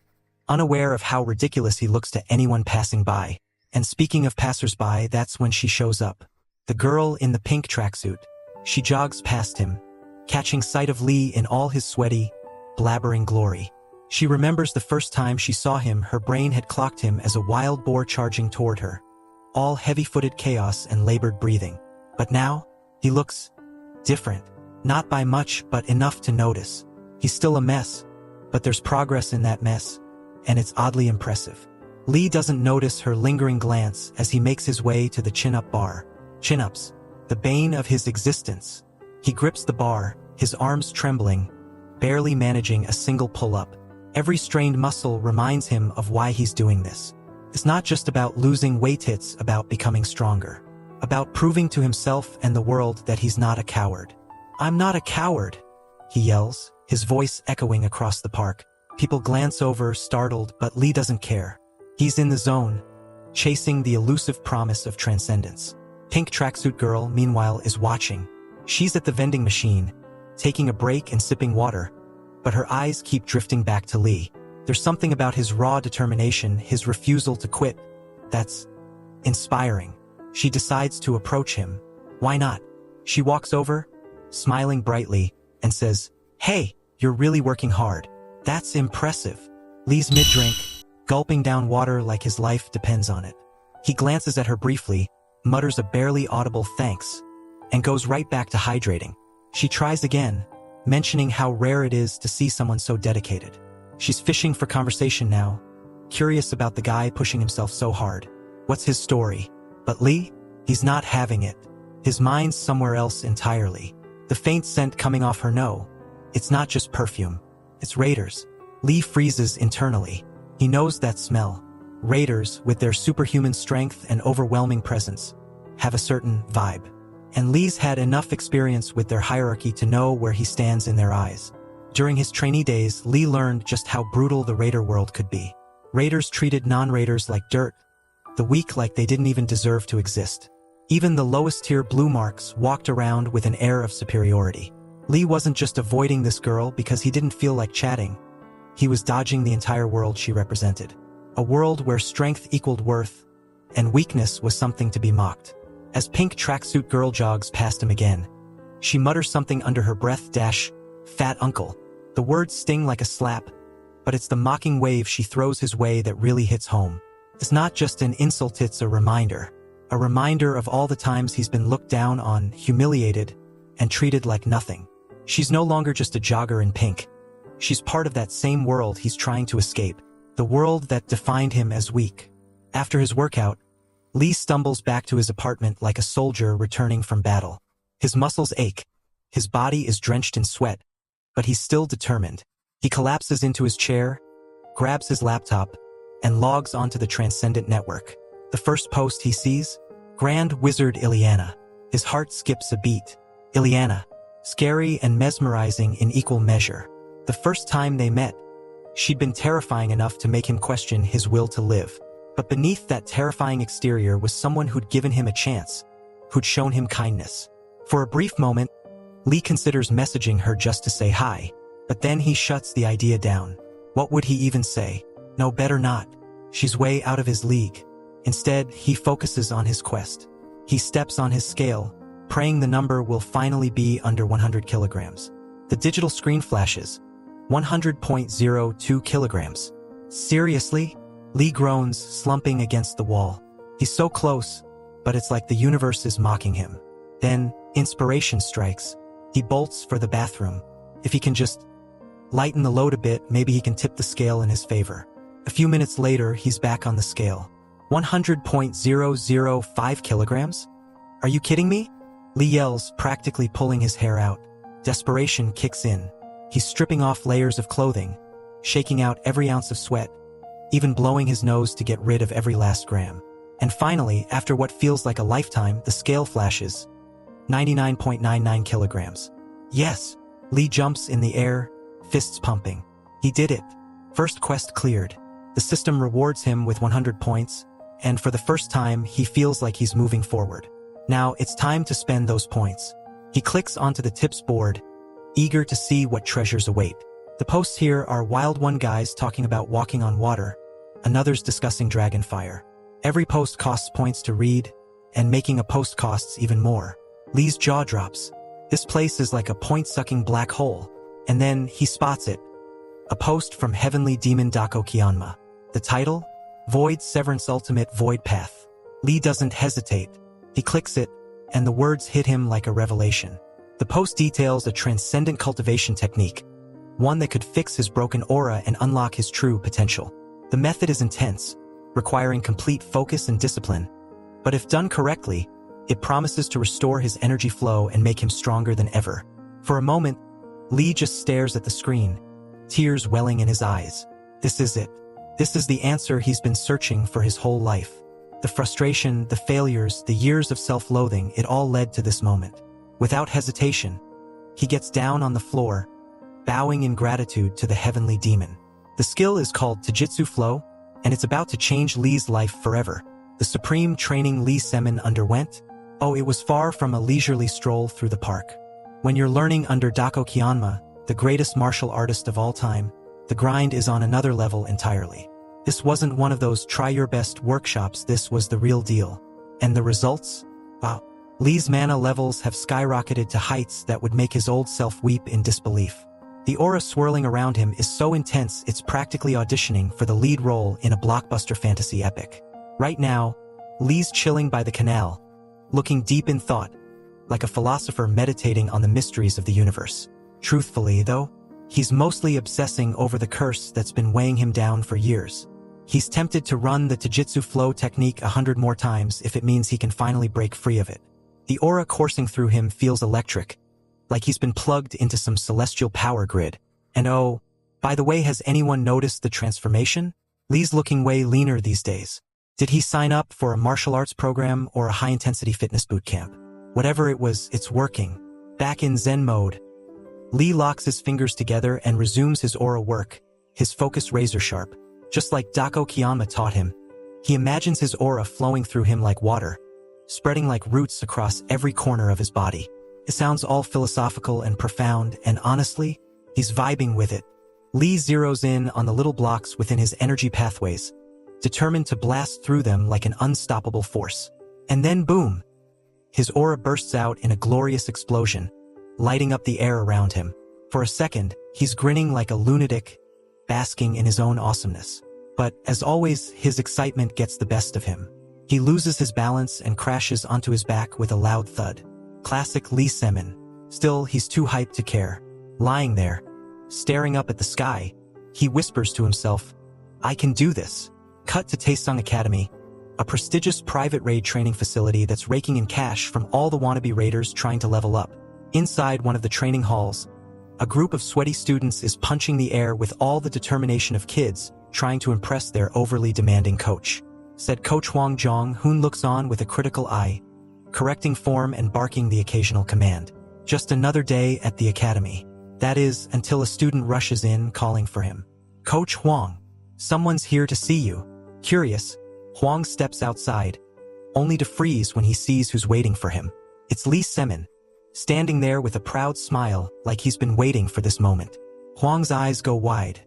unaware of how ridiculous he looks to anyone passing by. And speaking of passersby, that's when she shows up. The girl in the pink tracksuit. She jogs past him, catching sight of Lee in all his sweaty, blabbering glory. She remembers the first time she saw him. Her brain had clocked him as a wild boar charging toward her, all heavy-footed chaos and labored breathing. But now, he looks different. Not by much, but enough to notice. He's still a mess, but there's progress in that mess, and it's oddly impressive. Lee doesn't notice her lingering glance as he makes his way to the chin-up bar. Chin-ups, the bane of his existence. He grips the bar, his arms trembling, barely managing a single pull-up. Every strained muscle reminds him of why he's doing this. It's not just about losing weight, it's about becoming stronger. About proving to himself and the world that he's not a coward. "I'm not a coward," he yells, his voice echoing across the park. People glance over, startled, but Lee doesn't care. He's in the zone, chasing the elusive promise of transcendence. Pink tracksuit girl, meanwhile, is watching. She's at the vending machine, taking a break and sipping water, but her eyes keep drifting back to Lee. There's something about his raw determination, his refusal to quit, that's inspiring. She decides to approach him. Why not? She walks over, smiling brightly, and says, "Hey, you're really working hard. That's impressive." Lee's mid-drink, gulping down water like his life depends on it. He glances at her briefly, mutters a barely audible thanks, and goes right back to hydrating. She tries again, mentioning how rare it is to see someone so dedicated. She's fishing for conversation now, curious about the guy pushing himself so hard. What's his story? But Lee? He's not having it. His mind's somewhere else entirely. The faint scent coming off her no. It's not just perfume. It's raiders. Lee freezes internally. He knows that smell. Raiders, with their superhuman strength and overwhelming presence, have a certain vibe. And Lee's had enough experience with their hierarchy to know where he stands in their eyes. During his trainee days, Lee learned just how brutal the raider world could be. Raiders treated non-raiders like dirt, the weak like they didn't even deserve to exist. Even the lowest-tier blue marks walked around with an air of superiority. Lee wasn't just avoiding this girl because he didn't feel like chatting. He was dodging the entire world she represented. A world where strength equaled worth, and weakness was something to be mocked. As pink tracksuit girl jogs past him again, she mutters something under her breath - fat uncle. The words sting like a slap, but it's the mocking wave she throws his way that really hits home. It's not just an insult, it's a reminder of all the times he's been looked down on, humiliated, and treated like nothing. She's no longer just a jogger in pink. She's part of that same world he's trying to escape, the world that defined him as weak. After his workout, Lee stumbles back to his apartment like a soldier returning from battle. His muscles ache. His body is drenched in sweat, but he's still determined. He collapses into his chair, grabs his laptop, and logs onto the Transcendent Network. The first post he sees? Grand Wizard Ileana. His heart skips a beat. Ileana. Scary and mesmerizing in equal measure. The first time they met, she'd been terrifying enough to make him question his will to live. But beneath that terrifying exterior was someone who'd given him a chance, who'd shown him kindness. For a brief moment, Lee considers messaging her just to say hi, but then he shuts the idea down. What would he even say? No, better not. She's way out of his league. Instead, he focuses on his quest. He steps on his scale, praying the number will finally be under 100 kilograms. The digital screen flashes. 100.02 kilograms. Seriously? Lee groans, slumping against the wall. He's so close, but it's like the universe is mocking him. Then, inspiration strikes. He bolts for the bathroom. If he can just lighten the load a bit, maybe he can tip the scale in his favor. A few minutes later, he's back on the scale. 100.005 kilograms? Are you kidding me? Lee yells, practically pulling his hair out. Desperation kicks in. He's stripping off layers of clothing, shaking out every ounce of sweat, even blowing his nose to get rid of every last gram. And finally, after what feels like a lifetime, the scale flashes. 99.99 kilograms. Yes! Lee jumps in the air, fists pumping. He did it. First quest cleared. The system rewards him with 100 points, and for the first time, he feels like he's moving forward. Now, it's time to spend those points. He clicks onto the tips board, eager to see what treasures await. The posts here are Wild One guys talking about walking on water, another's discussing dragonfire. Every post costs points to read, and making a post costs even more. Lee's jaw drops. This place is like a point-sucking black hole. And then he spots it. A post from Heavenly Demon Dako Kyanma. The title? Void Severance Ultimate Void Path. Lee doesn't hesitate. He clicks it, and the words hit him like a revelation. The post details a transcendent cultivation technique, one that could fix his broken aura and unlock his true potential. The method is intense, requiring complete focus and discipline, but if done correctly, it promises to restore his energy flow and make him stronger than ever. For a moment, Lee just stares at the screen, tears welling in his eyes. This is it. This is the answer he's been searching for his whole life. The frustration, the failures, the years of self-loathing, it all led to this moment. Without hesitation, he gets down on the floor, bowing in gratitude to the heavenly demon. The skill is called Taijutsu Flow, and it's about to change Lee's life forever. The supreme training Lee Semin underwent? Oh, it was far from a leisurely stroll through the park. When you're learning under Dako Kyanma, the greatest martial artist of all time, the grind is on another level entirely. This wasn't one of those try-your-best workshops, this was the real deal. And the results? Wow. Lee's mana levels have skyrocketed to heights that would make his old self weep in disbelief. The aura swirling around him is so intense it's practically auditioning for the lead role in a blockbuster fantasy epic. Right now, Lee's chilling by the canal, looking deep in thought, like a philosopher meditating on the mysteries of the universe. Truthfully, though, he's mostly obsessing over the curse that's been weighing him down for years. He's tempted to run the Taijutsu flow technique 100 more times if it means he can finally break free of it. The aura coursing through him feels electric, like he's been plugged into some celestial power grid. And oh, by the way, has anyone noticed the transformation? Lee's looking way leaner these days. Did he sign up for a martial arts program or a high-intensity fitness boot camp? Whatever it was, it's working. Back in Zen mode, Lee locks his fingers together and resumes his aura work, his focus razor-sharp. Just like Dako Kiyama taught him, he imagines his aura flowing through him like water, spreading like roots across every corner of his body. It sounds all philosophical and profound, and honestly, he's vibing with it. Lee zeroes in on the little blocks within his energy pathways, determined to blast through them like an unstoppable force. And then boom! His aura bursts out in a glorious explosion, lighting up the air around him. For a second, he's grinning like a lunatic, basking in his own awesomeness. But, as always, his excitement gets the best of him. He loses his balance and crashes onto his back with a loud thud. Classic Lee Semin. Still, he's too hyped to care. Lying there, staring up at the sky, he whispers to himself, "I can do this." Cut to Taesung Academy, a prestigious private raid training facility that's raking in cash from all the wannabe raiders trying to level up. Inside one of the training halls, a group of sweaty students is punching the air with all the determination of kids trying to impress their overly demanding coach. Said Coach Hwang Jong-hoon looks on with a critical eye, correcting form and barking the occasional command. Just another day at the academy. That is, until a student rushes in calling for him. "Coach Hwang, someone's here to see you." Curious, Hwang steps outside, only to freeze when he sees who's waiting for him. It's Lee Semin, standing there with a proud smile like he's been waiting for this moment. Hwang's eyes go wide,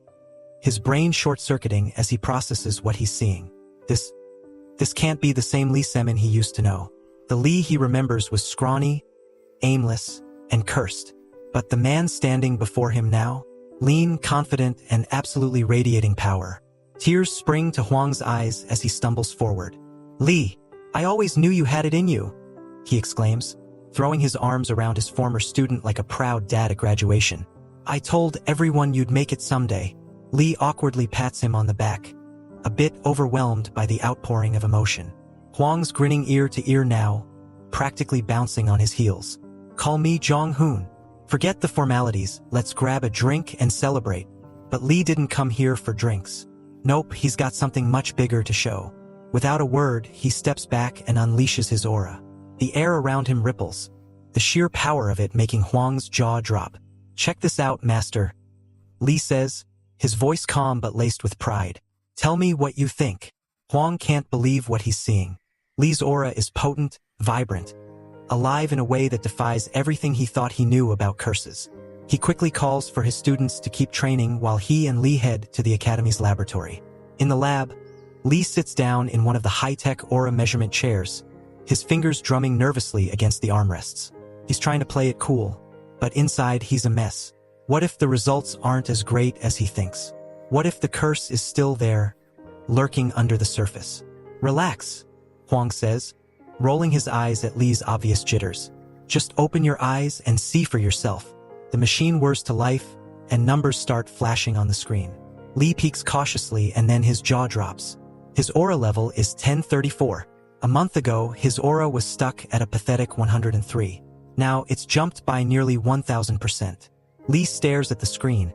his brain short-circuiting as he processes what he's seeing. This can't be the same Lee Semin he used to know. The Lee he remembers was scrawny, aimless, and cursed. But the man standing before him now, lean, confident, and absolutely radiating power. Tears spring to Hwang's eyes as he stumbles forward. "Lee, I always knew you had it in you," he exclaims, throwing his arms around his former student like a proud dad at graduation. "I told everyone you'd make it someday." Lee awkwardly pats him on the back, a bit overwhelmed by the outpouring of emotion. Hwang's grinning ear to ear now, practically bouncing on his heels. "Call me Jong-hoon. Forget the formalities, let's grab a drink and celebrate." But Lee didn't come here for drinks. Nope, he's got something much bigger to show. Without a word, he steps back and unleashes his aura. The air around him ripples, the sheer power of it making Hwang's jaw drop. "Check this out, master," Lee says, his voice calm but laced with pride. "Tell me what you think." Hwang can't believe what he's seeing. Lee's aura is potent, vibrant, alive in a way that defies everything he thought he knew about curses. He quickly calls for his students to keep training while he and Lee head to the academy's laboratory. In the lab, Lee sits down in one of the high-tech aura measurement chairs, his fingers drumming nervously against the armrests. He's trying to play it cool, but inside he's a mess. What if the results aren't as great as he thinks? What if the curse is still there, lurking under the surface? "Relax," Hwang says, rolling his eyes at Lee's obvious jitters. "Just open your eyes and see for yourself." The machine whirs to life, and numbers start flashing on the screen. Lee peeks cautiously and then his jaw drops. His aura level is 1034. A month ago, his aura was stuck at a pathetic 103. Now, it's jumped by nearly 1000%. Lee stares at the screen,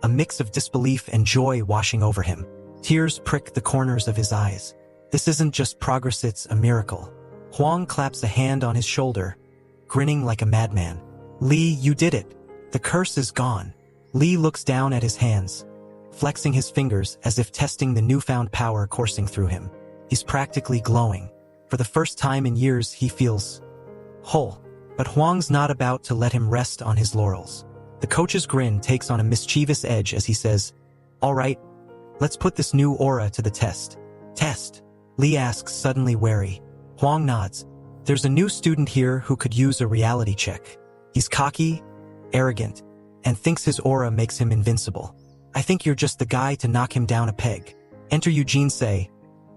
a mix of disbelief and joy washing over him. Tears prick the corners of his eyes. This isn't just progress, it's a miracle. Hwang claps a hand on his shoulder, grinning like a madman. "Lee, you did it. The curse is gone." Lee looks down at his hands, flexing his fingers as if testing the newfound power coursing through him. He's practically glowing. For the first time in years, he feels whole. But Hwang's not about to let him rest on his laurels. The coach's grin takes on a mischievous edge as he says, "All right, let's put this new aura to the test." "Test?" Lee asks, suddenly wary. Hwang nods. "There's a new student here who could use a reality check. He's cocky, arrogant, and thinks his aura makes him invincible. I think you're just the guy to knock him down a peg." Enter Eugene Say,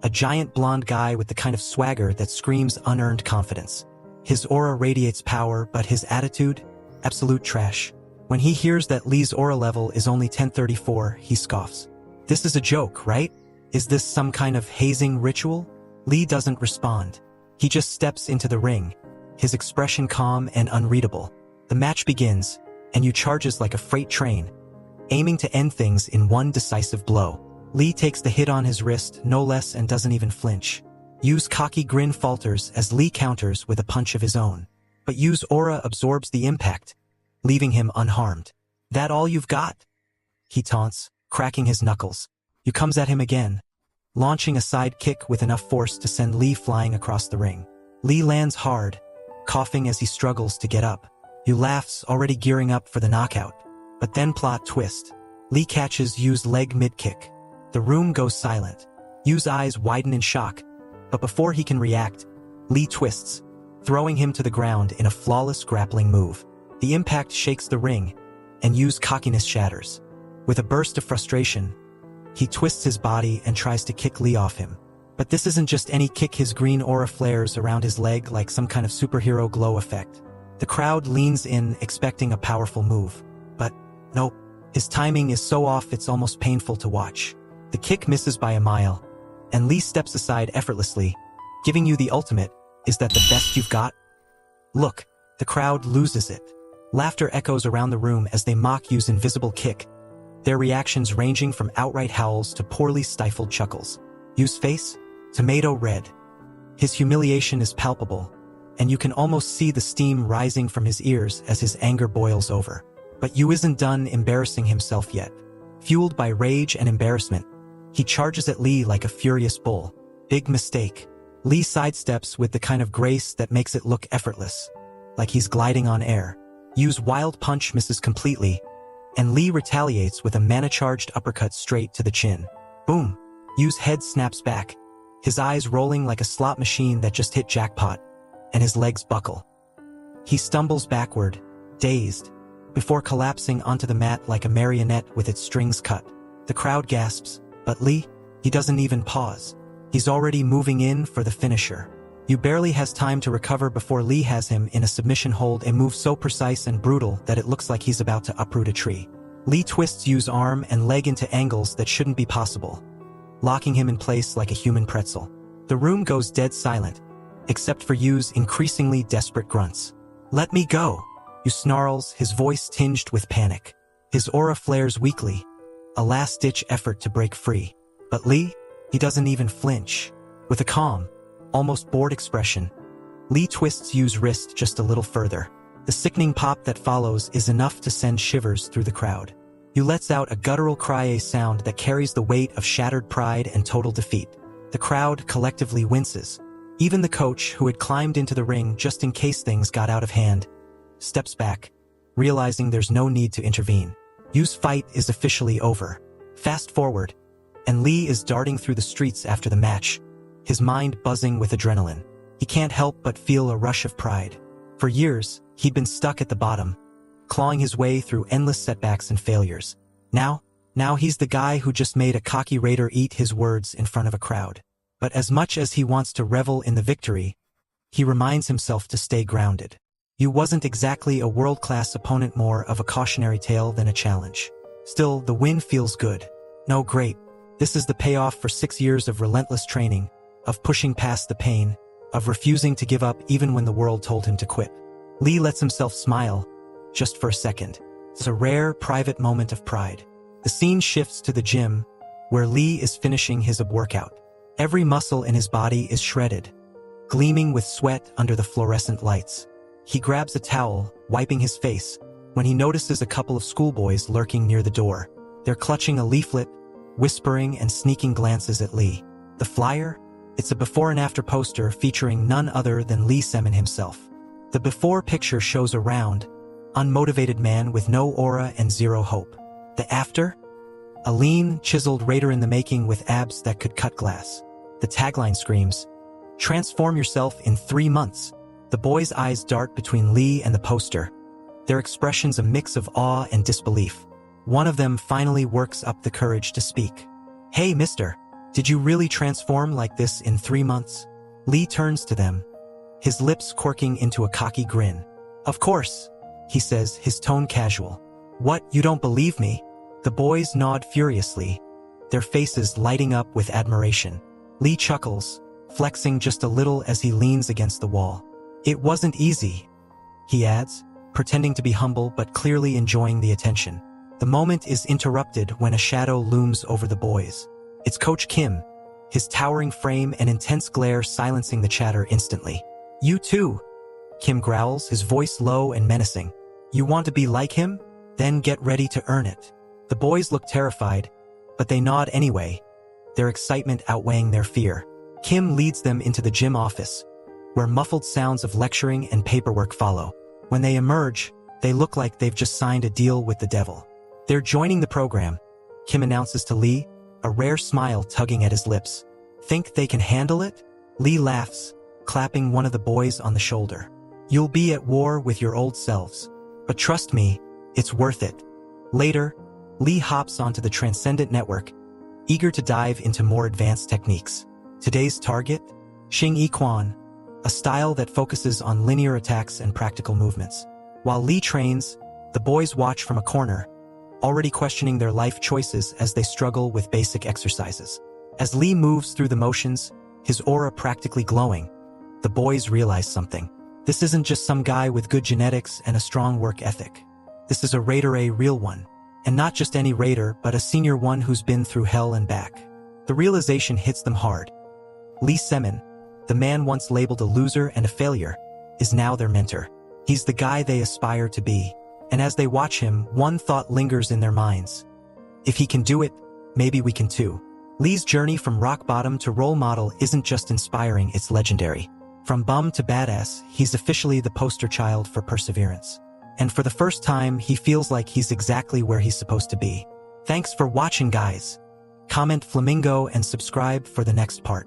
a giant blonde guy with the kind of swagger that screams unearned confidence. His aura radiates power, but his attitude? Absolute trash. When he hears that Lee's aura level is only 1034, he scoffs. This is a joke, right? Is this some kind of hazing ritual? Lee doesn't respond. He just steps into the ring, his expression calm and unreadable. The match begins, and Yu charges like a freight train, aiming to end things in one decisive blow. Lee takes the hit on his wrist, no less, and doesn't even flinch. Yu's cocky grin falters as Lee counters with a punch of his own. But Yu's aura absorbs the impact, leaving him unharmed. That all you've got? He taunts, cracking his knuckles. Yu comes at him again, launching a side kick with enough force to send Lee flying across the ring. Lee lands hard, coughing as he struggles to get up. Yu laughs, already gearing up for the knockout. But then plot twist. Lee catches Yu's leg mid-kick. The room goes silent. Yu's eyes widen in shock, but before he can react, Lee twists, throwing him to the ground in a flawless grappling move. The impact shakes the ring, and Yu's cockiness shatters. With a burst of frustration, he twists his body and tries to kick Lee off him. But this isn't just any kick. His green aura flares around his leg like some kind of superhero glow effect. The crowd leans in, expecting a powerful move. But nope, his timing is so off it's almost painful to watch. The kick misses by a mile, and Lee steps aside effortlessly, giving you the ultimate. Is that the best you've got? Look, the crowd loses it. Laughter echoes around the room as they mock Yu's invisible kick, their reactions ranging from outright howls to poorly stifled chuckles. Yu's face? Tomato red. His humiliation is palpable, and you can almost see the steam rising from his ears as his anger boils over. But Yu isn't done embarrassing himself yet. Fueled by rage and embarrassment, he charges at Lee like a furious bull. Big mistake. Lee sidesteps with the kind of grace that makes it look effortless, like he's gliding on air. Yu's wild punch misses completely, and Lee retaliates with a mana-charged uppercut straight to the chin. Boom! Yu's head snaps back, his eyes rolling like a slot machine that just hit jackpot, and his legs buckle. He stumbles backward, dazed, before collapsing onto the mat like a marionette with its strings cut. The crowd gasps, but Lee, he doesn't even pause. He's already moving in for the finisher. Yu barely has time to recover before Lee has him in a submission hold, a move so precise and brutal that it looks like he's about to uproot a tree. Lee twists Yu's arm and leg into angles that shouldn't be possible, locking him in place like a human pretzel. The room goes dead silent, except for Yu's increasingly desperate grunts. "Let me go!" Yu snarls, his voice tinged with panic. His aura flares weakly, a last-ditch effort to break free. But Lee? He doesn't even flinch. With a calm, almost bored expression, Lee twists Yu's wrist just a little further. The sickening pop that follows is enough to send shivers through the crowd. Yu lets out a guttural cry, a sound that carries the weight of shattered pride and total defeat. The crowd collectively winces. Even the coach, who had climbed into the ring just in case things got out of hand, steps back, realizing there's no need to intervene. Yu's fight is officially over. Fast forward, and Lee is darting through the streets after the match, his mind buzzing with adrenaline. He can't help but feel a rush of pride. For years, he'd been stuck at the bottom, clawing his way through endless setbacks and failures. Now he's the guy who just made a cocky raider eat his words in front of a crowd. But as much as he wants to revel in the victory, he reminds himself to stay grounded. Yu wasn't exactly a world-class opponent, more of a cautionary tale than a challenge. Still, the win feels good. No, great. This is the payoff for 6 years of relentless training, of pushing past the pain, of refusing to give up even when the world told him to quit. Lee lets himself smile, just for a second. It's a rare, private moment of pride. The scene shifts to the gym, where Lee is finishing his workout. Every muscle in his body is shredded, gleaming with sweat under the fluorescent lights. He grabs a towel, wiping his face, when he notices a couple of schoolboys lurking near the door. They're clutching a leaflet, whispering and sneaking glances at Lee. The flyer? It's a before and after poster featuring none other than Lee Semin himself. The before picture shows a round, unmotivated man with no aura and zero hope. The after? A lean, chiseled raider in the making with abs that could cut glass. The tagline screams, "Transform yourself in 3 months." The boys' eyes dart between Lee and the poster, their expressions a mix of awe and disbelief. One of them finally works up the courage to speak. "Hey, mister, did you really transform like this in 3 months?" Lee turns to them, his lips quirking into a cocky grin. "Of course," he says, his tone casual. "What, you don't believe me?" The boys nod furiously, their faces lighting up with admiration. Lee chuckles, flexing just a little as he leans against the wall. "It wasn't easy," he adds, pretending to be humble but clearly enjoying the attention. The moment is interrupted when a shadow looms over the boys. It's Coach Kim, his towering frame and intense glare silencing the chatter instantly. "You too," Kim growls, his voice low and menacing. "You want to be like him? Then get ready to earn it." The boys look terrified, but they nod anyway, their excitement outweighing their fear. Kim leads them into the gym office, where muffled sounds of lecturing and paperwork follow. When they emerge, they look like they've just signed a deal with the devil. "They're joining the program," Kim announces to Lee, a rare smile tugging at his lips. "Think they can handle it?" Lee laughs, clapping one of the boys on the shoulder. "You'll be at war with your old selves. But trust me, it's worth it." Later, Lee hops onto the Transcendent Network, eager to dive into more advanced techniques. Today's target? Xing Yi Quan, a style that focuses on linear attacks and practical movements. While Lee trains, the boys watch from a corner, already questioning their life choices as they struggle with basic exercises. As Lee moves through the motions, his aura practically glowing, the boys realize something. This isn't just some guy with good genetics and a strong work ethic. This is a raider, a real one. And not just any raider, but a senior one who's been through hell and back. The realization hits them hard. Lee Semin, the man once labeled a loser and a failure, is now their mentor. He's the guy they aspire to be. And as they watch him, one thought lingers in their minds. If he can do it, maybe we can too. Lee's journey from rock bottom to role model isn't just inspiring, it's legendary. From bum to badass, he's officially the poster child for perseverance. And for the first time, he feels like he's exactly where he's supposed to be. Thanks for watching, guys. Comment Flamingo and subscribe for the next part.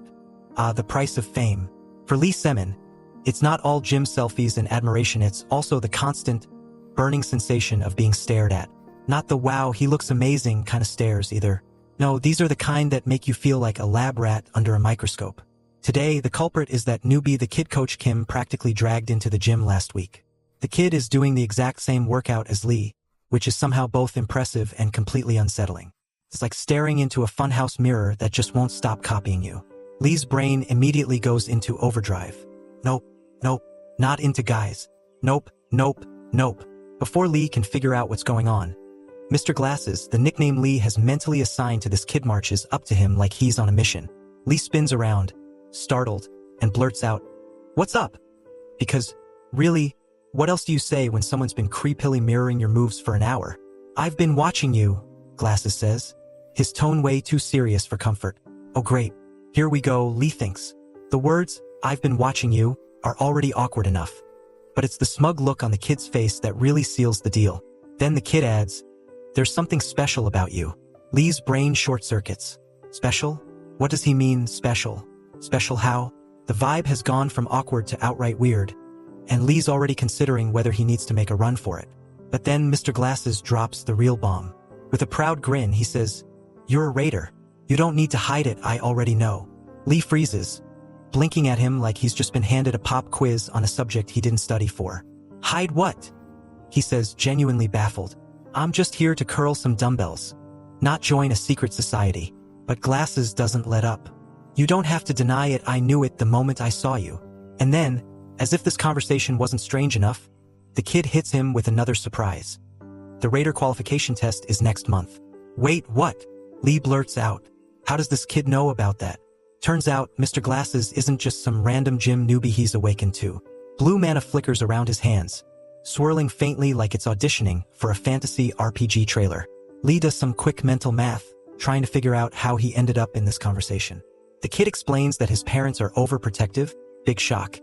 The price of fame. For Lee Semin, it's not all gym selfies and admiration, it's also the constant, burning sensation of being stared at. Not the "wow, he looks amazing" kind of stares either. No, these are the kind that make you feel like a lab rat under a microscope. Today, the culprit is that newbie the kid Coach Kim practically dragged into the gym last week. The kid is doing the exact same workout as Lee, which is somehow both impressive and completely unsettling. It's like staring into a funhouse mirror that just won't stop copying you. Lee's brain immediately goes into overdrive. Nope, nope, not into guys. Nope, nope, nope. Before Lee can figure out what's going on, Mr. Glasses, the nickname Lee has mentally assigned to this kid, marches up to him like he's on a mission. Lee spins around, startled, and blurts out, "What's up?" Because, really, what else do you say when someone's been creepily mirroring your moves for an hour? "I've been watching you," Glasses says, his tone way too serious for comfort. Oh great, here we go, Lee thinks. The words, "I've been watching you," are already awkward enough. But it's the smug look on the kid's face that really seals the deal. Then the kid adds, "There's something special about you." Lee's brain short-circuits. Special? What does he mean, special? Special how? The vibe has gone from awkward to outright weird, and Lee's already considering whether he needs to make a run for it. But then Mr. Glasses drops the real bomb. With a proud grin, he says, "You're a raider. You don't need to hide it, I already know." Lee freezes, blinking at him like he's just been handed a pop quiz on a subject he didn't study for. "Hide what?" he says, genuinely baffled. "I'm just here to curl some dumbbells, not join a secret society." But Glasses doesn't let up. "You don't have to deny it, I knew it the moment I saw you." And then, as if this conversation wasn't strange enough, the kid hits him with another surprise. The Raider qualification test is next month. "Wait, what?" Lee blurts out. How does this kid know about that? Turns out, Mr. Glasses isn't just some random gym newbie he's awakened to. Blue mana flickers around his hands, swirling faintly like it's auditioning for a fantasy RPG trailer. Lee does some quick mental math, trying to figure out how he ended up in this conversation. The kid explains that his parents are overprotective, big shock,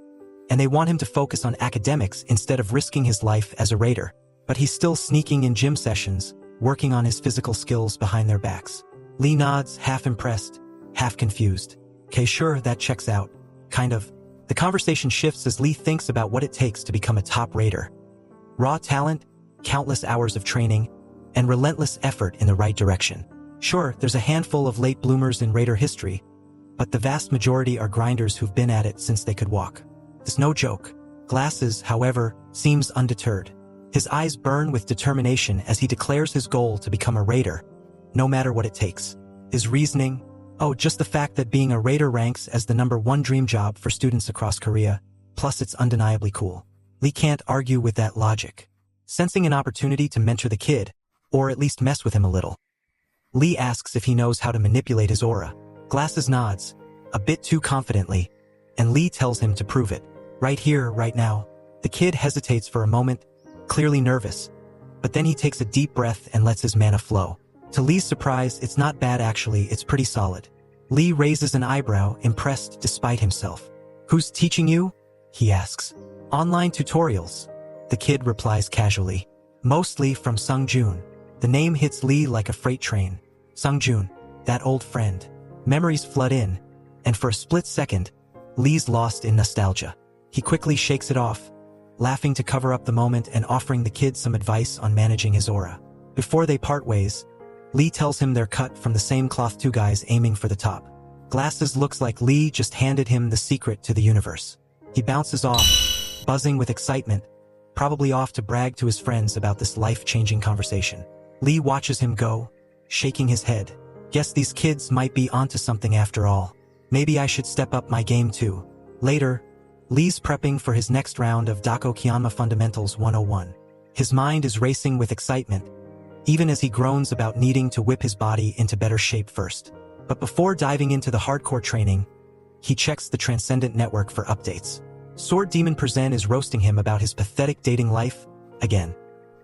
and they want him to focus on academics instead of risking his life as a raider. But he's still sneaking in gym sessions, working on his physical skills behind their backs. Lee nods, half impressed, half confused. Okay, sure, that checks out. Kind of. The conversation shifts as Lee thinks about what it takes to become a top raider. Raw talent, countless hours of training, and relentless effort in the right direction. Sure, there's a handful of late bloomers in raider history, but the vast majority are grinders who've been at it since they could walk. is no joke. Glasses, however, seems undeterred. His eyes burn with determination as he declares his goal to become a raider, no matter what it takes. His reasoning? Oh, just the fact that being a raider ranks as the #1 dream job for students across Korea, plus it's undeniably cool. Lee can't argue with that logic. Sensing an opportunity to mentor the kid, or at least mess with him a little, Lee asks if he knows how to manipulate his aura. Glasses nods, a bit too confidently, and Lee tells him to prove it. Right here, right now. The kid hesitates for a moment, clearly nervous, but then he takes a deep breath and lets his mana flow. To Lee's surprise, it's not bad actually, it's pretty solid. Lee raises an eyebrow, impressed despite himself. Who's teaching you? He asks. Online tutorials. The kid replies casually. Mostly from Sung-Jun. The name hits Lee like a freight train. Sung-Jun, that old friend. Memories flood in, and for a split second, Lee's lost in nostalgia. He quickly shakes it off, laughing to cover up the moment and offering the kid some advice on managing his aura. Before they part ways, Lee tells him they're cut from the same cloth, two guys aiming for the top. Glasses looks like Lee just handed him the secret to the universe. He bounces off, buzzing with excitement, probably off to brag to his friends about this life-changing conversation. Lee watches him go, shaking his head. Guess these kids might be onto something after all. Maybe I should step up my game too. Later, Lee's prepping for his next round of Dako Kyanma Fundamentals 101. His mind is racing with excitement, even as he groans about needing to whip his body into better shape first. But before diving into the hardcore training, he checks the Transcendent Network for updates. Sword Demon Perzen is roasting him about his pathetic dating life, again.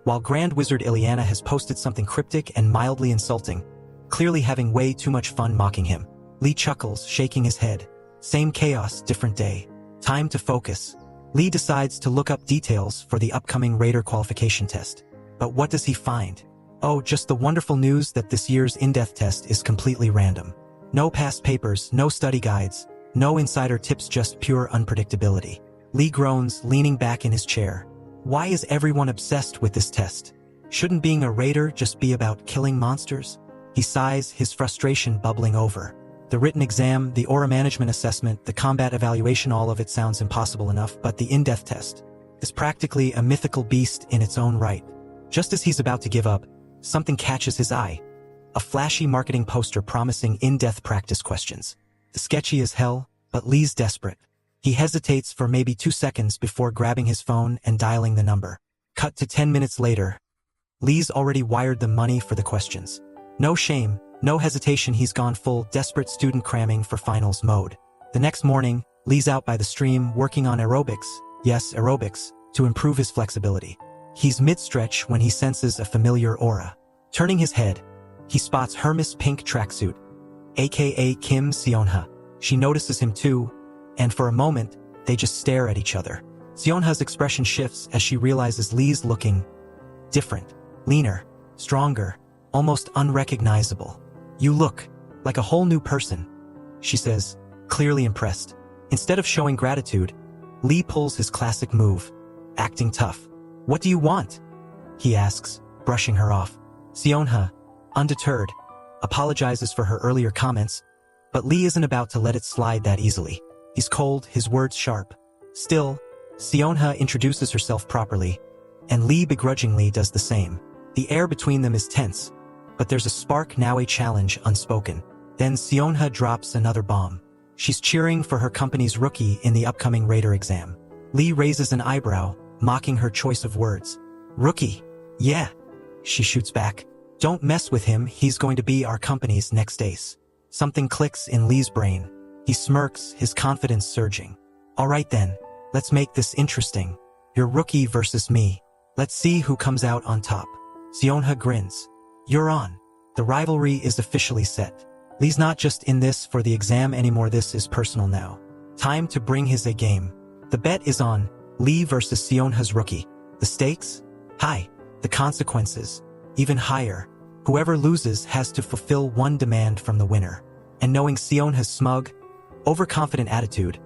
While Grand Wizard Ileana has posted something cryptic and mildly insulting, clearly having way too much fun mocking him. Lee chuckles, shaking his head. Same chaos, different day. Time to focus. Lee decides to look up details for the upcoming Raider qualification test. But what does he find? Oh, just the wonderful news that this year's in-depth test is completely random. No past papers, no study guides, no insider tips, just pure unpredictability. Lee groans, leaning back in his chair. Why is everyone obsessed with this test? Shouldn't being a raider just be about killing monsters? He sighs, his frustration bubbling over. The written exam, the aura management assessment, the combat evaluation, all of it sounds impossible enough, but the in-depth test is practically a mythical beast in its own right. Just as he's about to give up, something catches his eye. A flashy marketing poster promising in-depth practice questions. The sketchy as hell, but Lee's desperate. He hesitates for maybe 2 seconds before grabbing his phone and dialing the number. Cut to 10 minutes later. Lee's already wired the money for the questions. No shame, no hesitation, he's gone full desperate student cramming for finals mode. The next morning, Lee's out by the stream working on aerobics, yes, aerobics, to improve his flexibility. He's mid-stretch when he senses a familiar aura. Turning his head, he spots Hermes' pink tracksuit, aka Kim Seonha. She notices him too, and for a moment, they just stare at each other. Seonha's expression shifts as she realizes Lee's looking different, leaner, stronger, almost unrecognizable. You look like a whole new person, she says, clearly impressed. Instead of showing gratitude, Lee pulls his classic move, acting tough. What do you want? He asks, brushing her off. Seonha, undeterred, apologizes for her earlier comments, but Lee isn't about to let it slide that easily. He's cold, his words sharp. Still, Seonha introduces herself properly, and Lee begrudgingly does the same. The air between them is tense, but there's a spark, now a challenge unspoken. Then Seonha drops another bomb. She's cheering for her company's rookie in the upcoming Raider exam. Lee raises an eyebrow, mocking her choice of words. Rookie? Yeah, she shoots back. Don't mess with him, he's going to be our company's next ace. Something clicks in Lee's brain. He smirks, his confidence surging. All right then, let's make this interesting. You're rookie versus me. Let's see who comes out on top. Seonha grins. You're on. The rivalry is officially set. Lee's not just in this for the exam anymore, this is personal now. Time to bring his A game. The bet is on Lee versus Seonha's rookie. The stakes? High. The consequences? Even higher. Whoever loses has to fulfill one demand from the winner. And knowing Seonha's smug, overconfident attitude,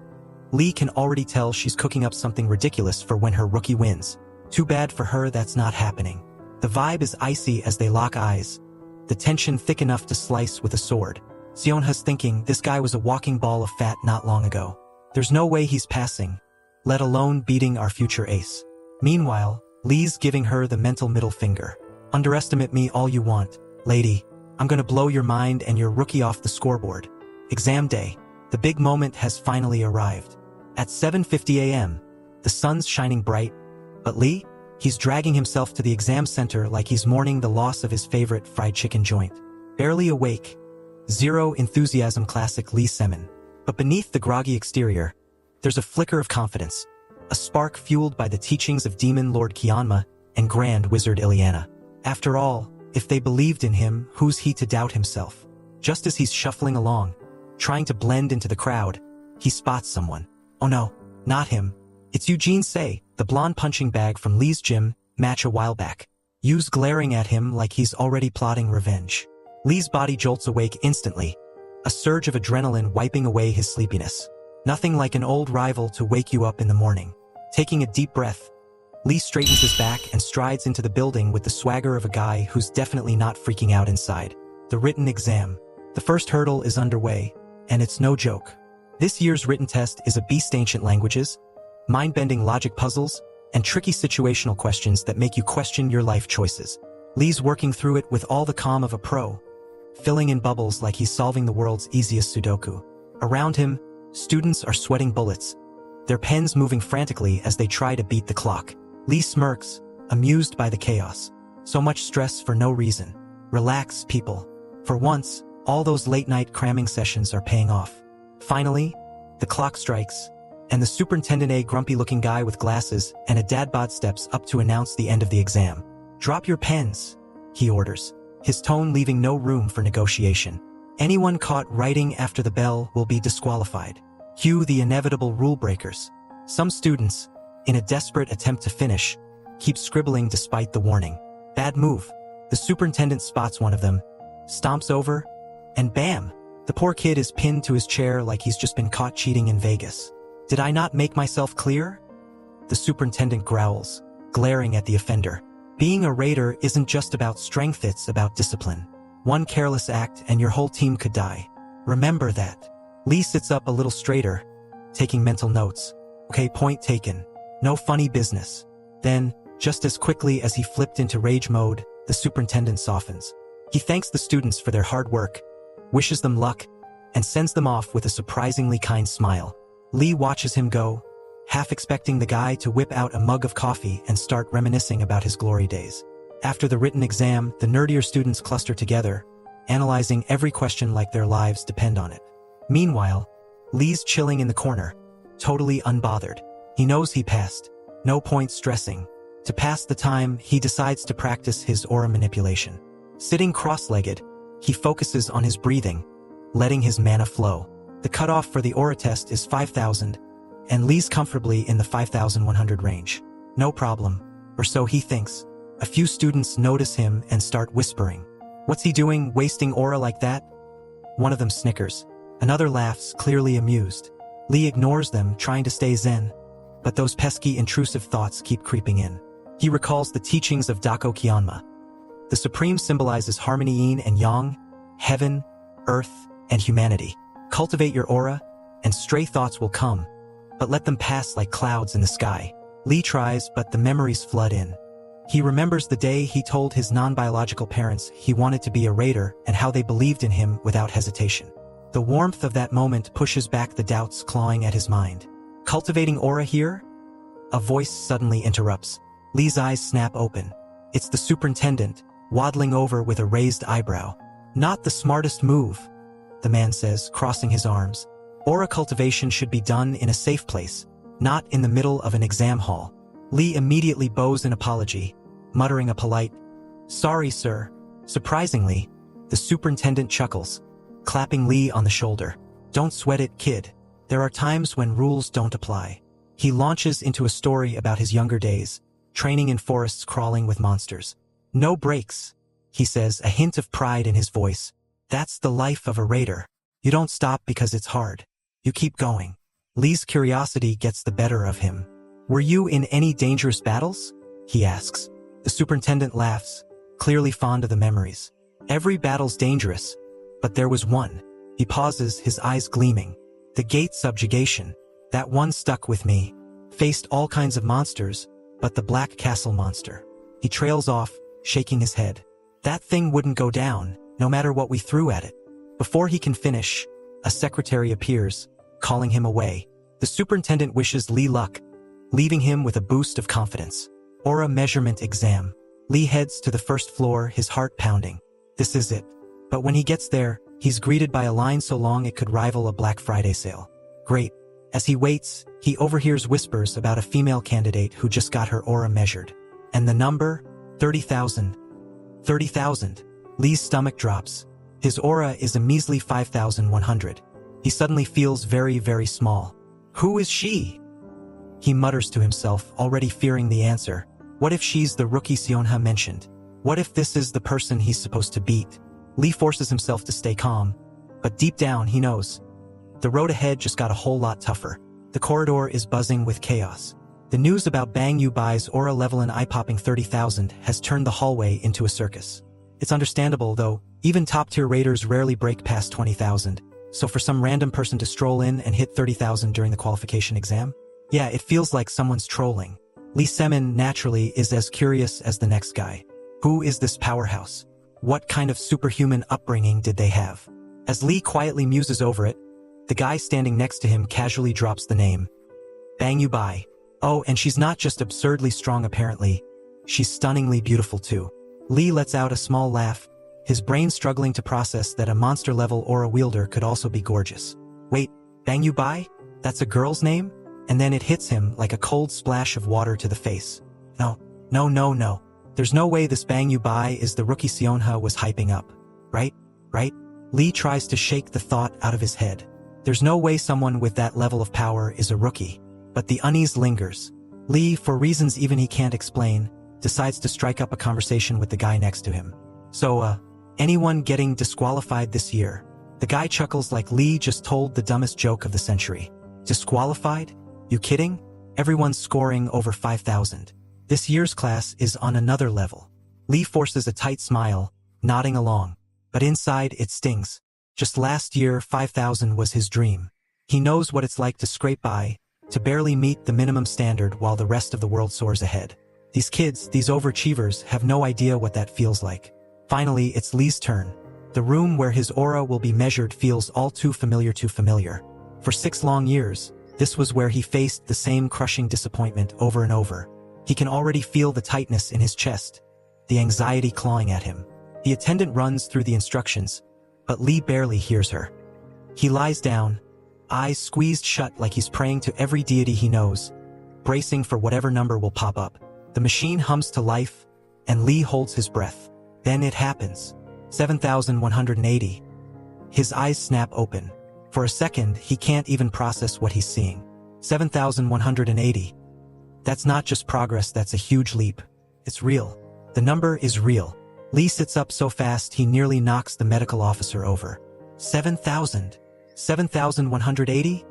Lee can already tell she's cooking up something ridiculous for when her rookie wins. Too bad for her that's not happening. The vibe is icy as they lock eyes, the tension thick enough to slice with a sword. Seonha's thinking this guy was a walking ball of fat not long ago. There's no way he's passing. let alone beating our future ace. Meanwhile, Lee's giving her the mental middle finger. Underestimate me all you want, lady. I'm gonna blow your mind and your rookie off the scoreboard. Exam day. The big moment has finally arrived. At 7:50 a.m., the sun's shining bright, but Lee? He's dragging himself to the exam center like he's mourning the loss of his favorite fried chicken joint. Barely awake. Zero enthusiasm, classic Lee Semin. But beneath the groggy exterior, there's a flicker of confidence. A spark fueled by the teachings of Demon Lord Kianma and Grand Wizard Ileana. After all, if they believed in him, who's he to doubt himself? Just as he's shuffling along, trying to blend into the crowd, he spots someone. Oh no, not him. It's Eugene Say, the blonde punching bag from Lee's gym match a while back. Yu's glaring at him like he's already plotting revenge. Lee's body jolts awake instantly, a surge of adrenaline wiping away his sleepiness. Nothing like an old rival to wake you up in the morning. Taking a deep breath, Lee straightens his back and strides into the building with the swagger of a guy who's definitely not freaking out inside. The written exam. The first hurdle is underway, and it's no joke. This year's written test is a beast: ancient languages, mind-bending logic puzzles, and tricky situational questions that make you question your life choices. Lee's working through it with all the calm of a pro, filling in bubbles like he's solving the world's easiest Sudoku. Around him, students are sweating bullets, their pens moving frantically as they try to beat the clock. Lee smirks, amused by the chaos. So much stress for no reason. Relax, people. For once, all those late-night cramming sessions are paying off. Finally, the clock strikes, and the superintendent, a grumpy-looking guy with glasses and a dad bod, steps up to announce the end of the exam. "Drop your pens," he orders, his tone leaving no room for negotiation. "Anyone caught writing after the bell will be disqualified." Cue the inevitable rule breakers. Some students, in a desperate attempt to finish, keep scribbling despite the warning. Bad move. The superintendent spots one of them, stomps over, and bam! The poor kid is pinned to his chair like he's just been caught cheating in Vegas. "Did I not make myself clear?" The superintendent growls, glaring at the offender. Being a raider isn't just about strength, it's about discipline. One careless act and your whole team could die. Remember that. Lee sits up a little straighter, taking mental notes. Okay, point taken. No funny business. Then, just as quickly as he flipped into rage mode, the superintendent softens. He thanks the students for their hard work, wishes them luck, and sends them off with a surprisingly kind smile. Lee watches him go, half expecting the guy to whip out a mug of coffee and start reminiscing about his glory days. After the written exam, the nerdier students cluster together, analyzing every question like their lives depend on it. Meanwhile, Lee's chilling in the corner, totally unbothered. He knows he passed. No point stressing. To pass the time, he decides to practice his aura manipulation. Sitting cross-legged, he focuses on his breathing, letting his mana flow. The cutoff for the aura test is 5,000, and Lee's comfortably in the 5,100 range. No problem, or so he thinks. A few students notice him and start whispering. "What's he doing, wasting aura like that?" One of them snickers. Another laughs, clearly amused. Lee ignores them, trying to stay zen, but those pesky intrusive thoughts keep creeping in. He recalls the teachings of Dako Kianma. The Supreme symbolizes harmony, yin and yang, heaven, earth, and humanity. Cultivate your aura, and stray thoughts will come, but let them pass like clouds in the sky. Lee tries, but the memories flood in. He remembers the day he told his non-biological parents he wanted to be a raider and how they believed in him without hesitation. The warmth of that moment pushes back the doubts clawing at his mind. Cultivating aura here? A voice suddenly interrupts. Lee's eyes snap open. It's the superintendent, waddling over with a raised eyebrow. "Not the smartest move," the man says, crossing his arms. "Aura cultivation should be done in a safe place, not in the middle of an exam hall." Lee immediately bows an apology, muttering a polite, "Sorry, sir." Surprisingly, the superintendent chuckles, clapping Lee on the shoulder. "Don't sweat it, kid. There are times when rules don't apply." He launches into a story about his younger days, training in forests crawling with monsters. "No breaks," he says, a hint of pride in his voice. "That's the life of a raider. You don't stop because it's hard. You keep going." Lee's curiosity gets the better of him. "Were you in any dangerous battles?" he asks. The superintendent laughs, clearly fond of the memories. "Every battle's dangerous, but there was one." He pauses, his eyes gleaming. "The gate subjugation. That one stuck with me. faced all kinds of monsters, but the Black Castle monster. He trails off, shaking his head. That thing wouldn't go down, no matter what we threw at it. Before he can finish, a secretary appears, calling him away. The superintendent wishes Lee luck, leaving him with a boost of confidence. Aura measurement exam. Lee heads to the first floor, his heart pounding. This is it. But when he gets there, he's greeted by a line so long it could rival a Black Friday sale. Great. As he waits, he overhears whispers about a female candidate who just got her aura measured. And the number? 30,000. 30,000. Lee's stomach drops. His aura is a measly 5,100. He suddenly feels very, very small. Who is she? He mutters to himself, already fearing the answer. What if she's the rookie Seonha mentioned? What if this is the person he's supposed to beat? Lee forces himself to stay calm, but deep down he knows. The road ahead just got a whole lot tougher. The corridor is buzzing with chaos. The news about Bang Yu-bai's aura level and eye-popping 30,000 has turned the hallway into a circus. It's understandable, though. Even top-tier raiders rarely break past 20,000. So for some random person to stroll in and hit 30,000 during the qualification exam? Yeah, it feels like someone's trolling. Lee Semin, naturally, is as curious as the next guy. Who is this powerhouse? What kind of superhuman upbringing did they have? As Lee quietly muses over it, the guy standing next to him casually drops the name. Bang Yu-bai. Oh, and she's not just absurdly strong apparently. She's stunningly beautiful too. Lee lets out a small laugh, his brain struggling to process that a monster-level aura wielder could also be gorgeous. Wait, Bang Yu-bai? That's a girl's name? And then it hits him like a cold splash of water to the face. No. There's no way this Bang Yu-bai is the rookie Seonha was hyping up. Right? Lee tries to shake the thought out of his head. There's no way someone with that level of power is a rookie. But the unease lingers. Lee, for reasons even he can't explain, decides to strike up a conversation with the guy next to him. So, anyone getting disqualified this year? The guy chuckles like Lee just told the dumbest joke of the century. Disqualified? You kidding? Everyone's scoring over 5,000. This year's class is on another level. Lee forces a tight smile, nodding along. But inside, it stings. Just last year, 5,000 was his dream. He knows what it's like to scrape by, to barely meet the minimum standard while the rest of the world soars ahead. These kids, these overachievers, have no idea what that feels like. Finally, it's Lee's turn. The room where his aura will be measured feels all too familiar. For 6 long years, this was where he faced the same crushing disappointment over and over. He can already feel the tightness in his chest, the anxiety clawing at him. The attendant runs through the instructions, but Lee barely hears her. He lies down, eyes squeezed shut like he's praying to every deity he knows, bracing for whatever number will pop up. The machine hums to life, and Lee holds his breath. Then it happens. 7,180. His eyes snap open. For a second, he can't even process what he's seeing. 7,180. That's not just progress, that's a huge leap. It's real. The number is real. Lee sits up so fast he nearly knocks the medical officer over. 7,000. 7,180?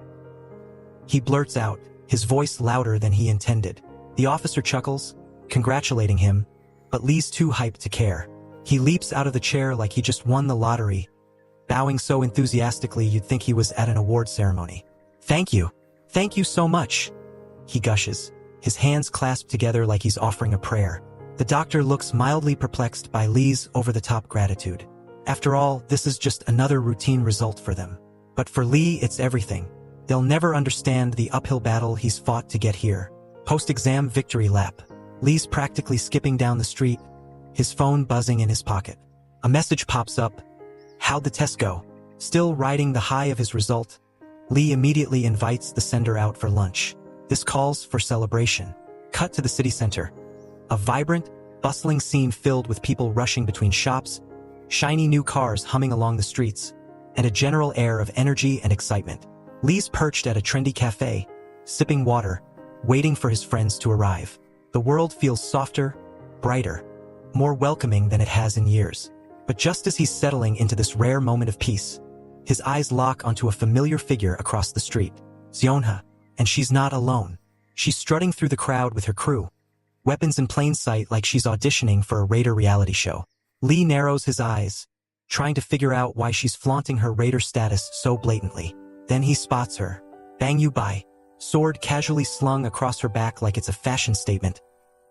He blurts out, his voice louder than he intended. The officer chuckles, congratulating him, but Lee's too hyped to care. He leaps out of the chair like he just won the lottery, bowing so enthusiastically you'd think he was at an award ceremony. Thank you. Thank you so much. He gushes, his hands clasped together like he's offering a prayer. The doctor looks mildly perplexed by Lee's over-the-top gratitude. After all, this is just another routine result for them. But for Lee, it's everything. They'll never understand the uphill battle he's fought to get here. Post-exam victory lap. Lee's practically skipping down the street, his phone buzzing in his pocket. A message pops up. How'd the test go? Still riding the high of his result, Lee immediately invites the sender out for lunch. This calls for celebration. Cut to the city center. A vibrant, bustling scene filled with people rushing between shops, shiny new cars humming along the streets, and a general air of energy and excitement. Lee's perched at a trendy cafe, sipping water, waiting for his friends to arrive. The world feels softer, brighter, more welcoming than it has in years. But just as he's settling into this rare moment of peace, his eyes lock onto a familiar figure across the street. Seonha. And she's not alone. She's strutting through the crowd with her crew, weapons in plain sight like she's auditioning for a raider reality show. Lee narrows his eyes, trying to figure out why she's flaunting her raider status so blatantly. Then he spots her. Bang Yu-bai. sword casually slung across her back like it's a fashion statement,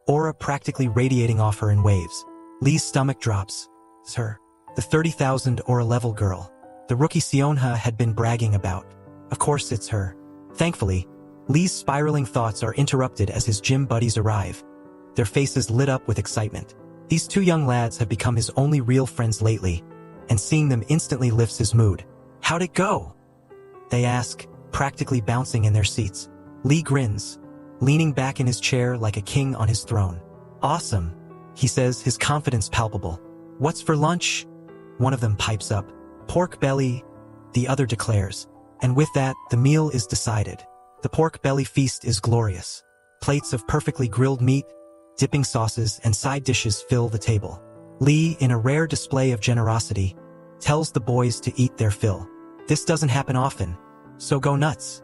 aura practically radiating off her in waves. Lee's stomach drops. It's her. The 30,000 aura level girl. The rookie Seonha had been bragging about. Of course it's her. Thankfully, Lee's spiraling thoughts are interrupted as his gym buddies arrive. Their faces lit up with excitement. These two young lads have become his only real friends lately, and seeing them instantly lifts his mood. How'd it go? They ask, practically bouncing in their seats. Lee grins, leaning back in his chair like a king on his throne. Awesome, he says, his confidence palpable. What's for lunch? One of them pipes up. Pork belly, the other declares. And with that, the meal is decided. The pork belly feast is glorious. Plates of perfectly grilled meat, dipping sauces, and side dishes fill the table. Lee, in a rare display of generosity, tells the boys to eat their fill. This doesn't happen often, so go nuts,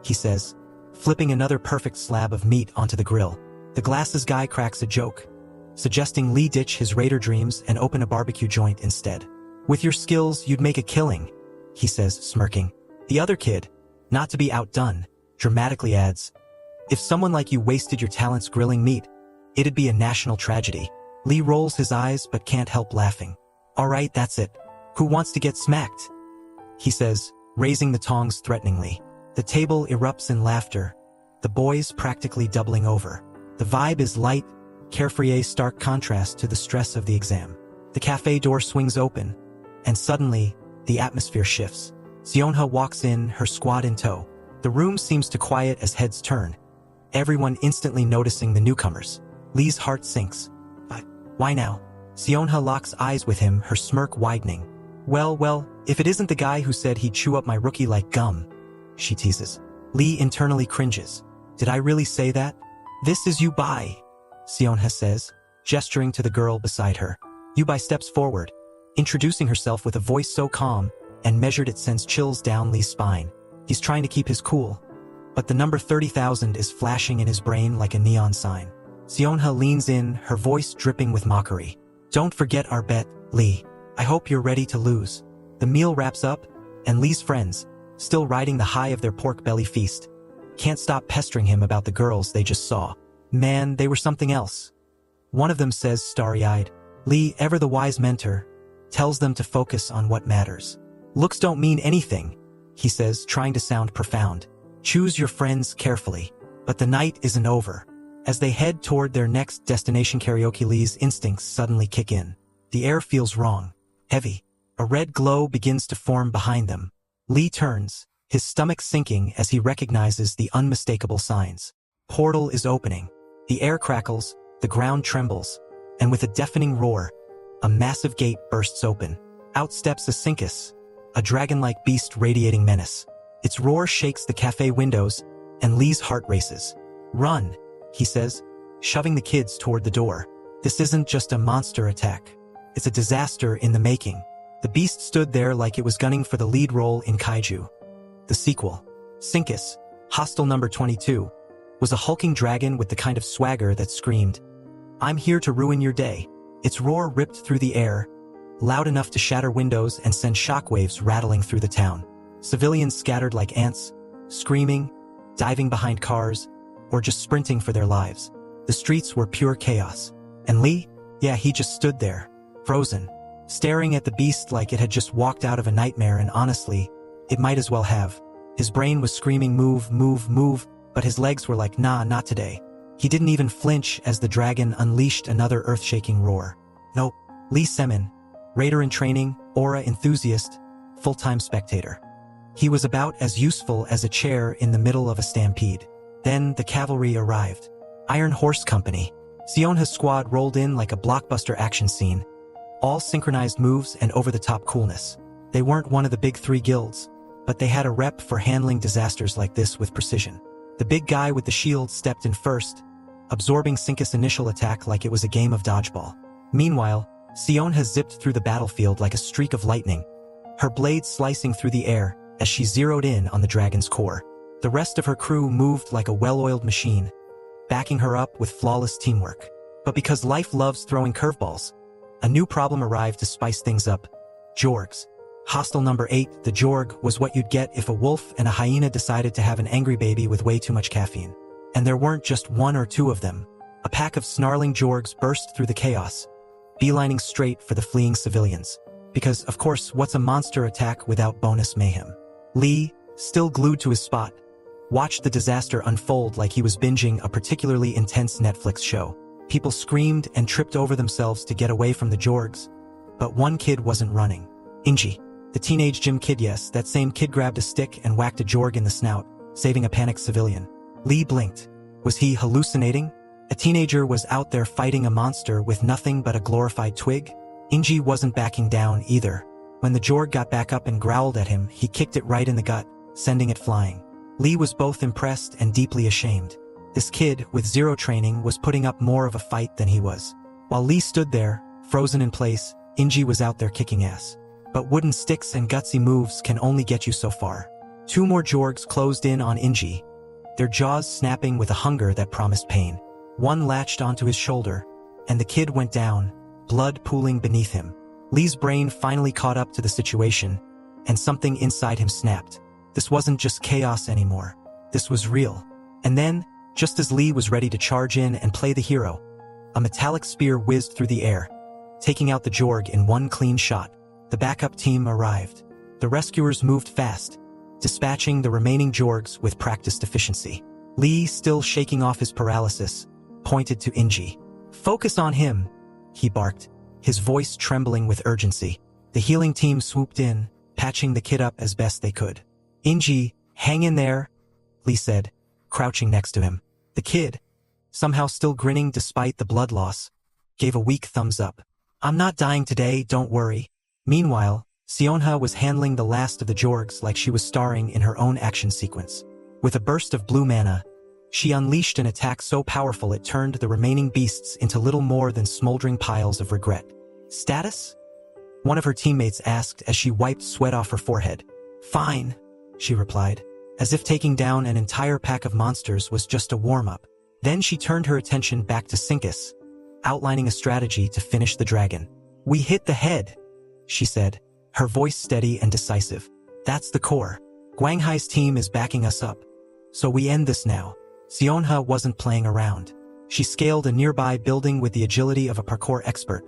he says, flipping another perfect slab of meat onto the grill. The glasses guy cracks a joke, suggesting Lee ditch his raider dreams and open a barbecue joint instead. With your skills, you'd make a killing, he says, smirking. The other kid, not to be outdone, dramatically adds, if someone like you wasted your talents grilling meat, it'd be a national tragedy. Lee rolls his eyes but can't help laughing. All right, that's it. Who wants to get smacked? He says, raising the tongs threateningly. The table erupts in laughter, the boys practically doubling over. The vibe is light, carefree, a stark contrast to the stress of the exam. The cafe door swings open, and suddenly, the atmosphere shifts. Seonha walks in, her squad in tow. The room seems to quiet as heads turn, everyone instantly noticing the newcomers. Lee's heart sinks. But why now? Seonha locks eyes with him, her smirk widening. Well, if it isn't the guy who said he'd chew up my rookie like gum, she teases. Lee internally cringes. Did I really say that? This is Yubai, Seonha says, gesturing to the girl beside her. Yubai steps forward, introducing herself with a voice so calm and measured it sends chills down Lee's spine. He's trying to keep his cool, but the number 30,000 is flashing in his brain like a neon sign. Seonha leans in, her voice dripping with mockery. Don't forget our bet, Lee. I hope you're ready to lose. The meal wraps up, and Lee's friends, still riding the high of their pork belly feast, can't stop pestering him about the girls they just saw. Man, they were something else. One of them says starry-eyed. Lee, ever the wise mentor, tells them to focus on what matters. Looks don't mean anything, he says, trying to sound profound. Choose your friends carefully. But the night isn't over. As they head toward their next destination, karaoke, Lee's instincts suddenly kick in. The air feels wrong, heavy. A red glow begins to form behind them. Lee turns, his stomach sinking as he recognizes the unmistakable signs. Portal is opening. The air crackles, the ground trembles, and with a deafening roar, a massive gate bursts open. Out steps a Sinkus, a dragon-like beast radiating menace. Its roar shakes the cafe windows, and Lee's heart races. Run, he says, shoving the kids toward the door. This isn't just a monster attack. It's a disaster in the making. The beast stood there like it was gunning for the lead role in Kaiju. The sequel, Sinkus, Hostile Number 22, was a hulking dragon with the kind of swagger that screamed, I'm here to ruin your day. Its roar ripped through the air, loud enough to shatter windows and send shockwaves rattling through the town. Civilians scattered like ants, screaming, diving behind cars, or just sprinting for their lives. The streets were pure chaos. And Lee? Yeah, he just stood there, frozen, staring at the beast like it had just walked out of a nightmare, and honestly, it might as well have. His brain was screaming move, move, move, but his legs were like nah, not today. He didn't even flinch as the dragon unleashed another earth-shaking roar. Nope. Lee Semin, raider in training, aura enthusiast, full-time spectator. He was about as useful as a chair in the middle of a stampede. Then the cavalry arrived. Iron Horse Company. Seonha's squad rolled in like a blockbuster action scene, all synchronized moves and over-the-top coolness. They weren't one of the big three guilds, but they had a rep for handling disasters like this with precision. The big guy with the shield stepped in first, absorbing Sinkus' initial attack like it was a game of dodgeball. Meanwhile, Seonha zipped through the battlefield like a streak of lightning, her blade slicing through the air as she zeroed in on the dragon's core. The rest of her crew moved like a well-oiled machine, backing her up with flawless teamwork. But because life loves throwing curveballs, a new problem arrived to spice things up. Jorgs. Hostel number 8, the Jorg, was what you'd get if a wolf and a hyena decided to have an angry baby with way too much caffeine. And there weren't just one or two of them. A pack of snarling Jorgs burst through the chaos, beelining straight for the fleeing civilians. Because, of course, what's a monster attack without bonus mayhem? Lee, still glued to his spot, watched the disaster unfold like he was binging a particularly intense Netflix show. People screamed and tripped over themselves to get away from the Jorgs. But one kid wasn't running. Inji, the teenage gym kid. Yes, that same kid grabbed a stick and whacked a Jorg in the snout, saving a panicked civilian. Lee blinked. Was he hallucinating? A teenager was out there fighting a monster with nothing but a glorified twig? Inji wasn't backing down either. When the Jorg got back up and growled at him, he kicked it right in the gut, sending it flying. Lee was both impressed and deeply ashamed. This kid, with zero training, was putting up more of a fight than he was. While Lee stood there, frozen in place, Inji was out there kicking ass. But wooden sticks and gutsy moves can only get you so far. Two more Jorgs closed in on Inji, their jaws snapping with a hunger that promised pain. One latched onto his shoulder, and the kid went down, blood pooling beneath him. Lee's brain finally caught up to the situation, and something inside him snapped. This wasn't just chaos anymore. This was real. And then, just as Lee was ready to charge in and play the hero, a metallic spear whizzed through the air, taking out the Jorg in one clean shot. The backup team arrived. The rescuers moved fast, dispatching the remaining Jorgs with practiced efficiency. Lee, still shaking off his paralysis, pointed to Inji. "Focus on him," he barked, his voice trembling with urgency. The healing team swooped in, patching the kid up as best they could. "Inji, hang in there," Lee said, crouching next to him. The kid, somehow still grinning despite the blood loss, gave a weak thumbs up. "I'm not dying today, don't worry." Meanwhile, Seonha was handling the last of the Jorgs like she was starring in her own action sequence. With a burst of blue mana, she unleashed an attack so powerful it turned the remaining beasts into little more than smoldering piles of regret. "Status?" one of her teammates asked as she wiped sweat off her forehead. "Fine," she replied, as if taking down an entire pack of monsters was just a warm-up. Then she turned her attention back to Sinkus, outlining a strategy to finish the dragon. "We hit the head," she said, her voice steady and decisive. "That's the core. Guanghai's team is backing us up. So we end this now." Seonha wasn't playing around. She scaled a nearby building with the agility of a parkour expert,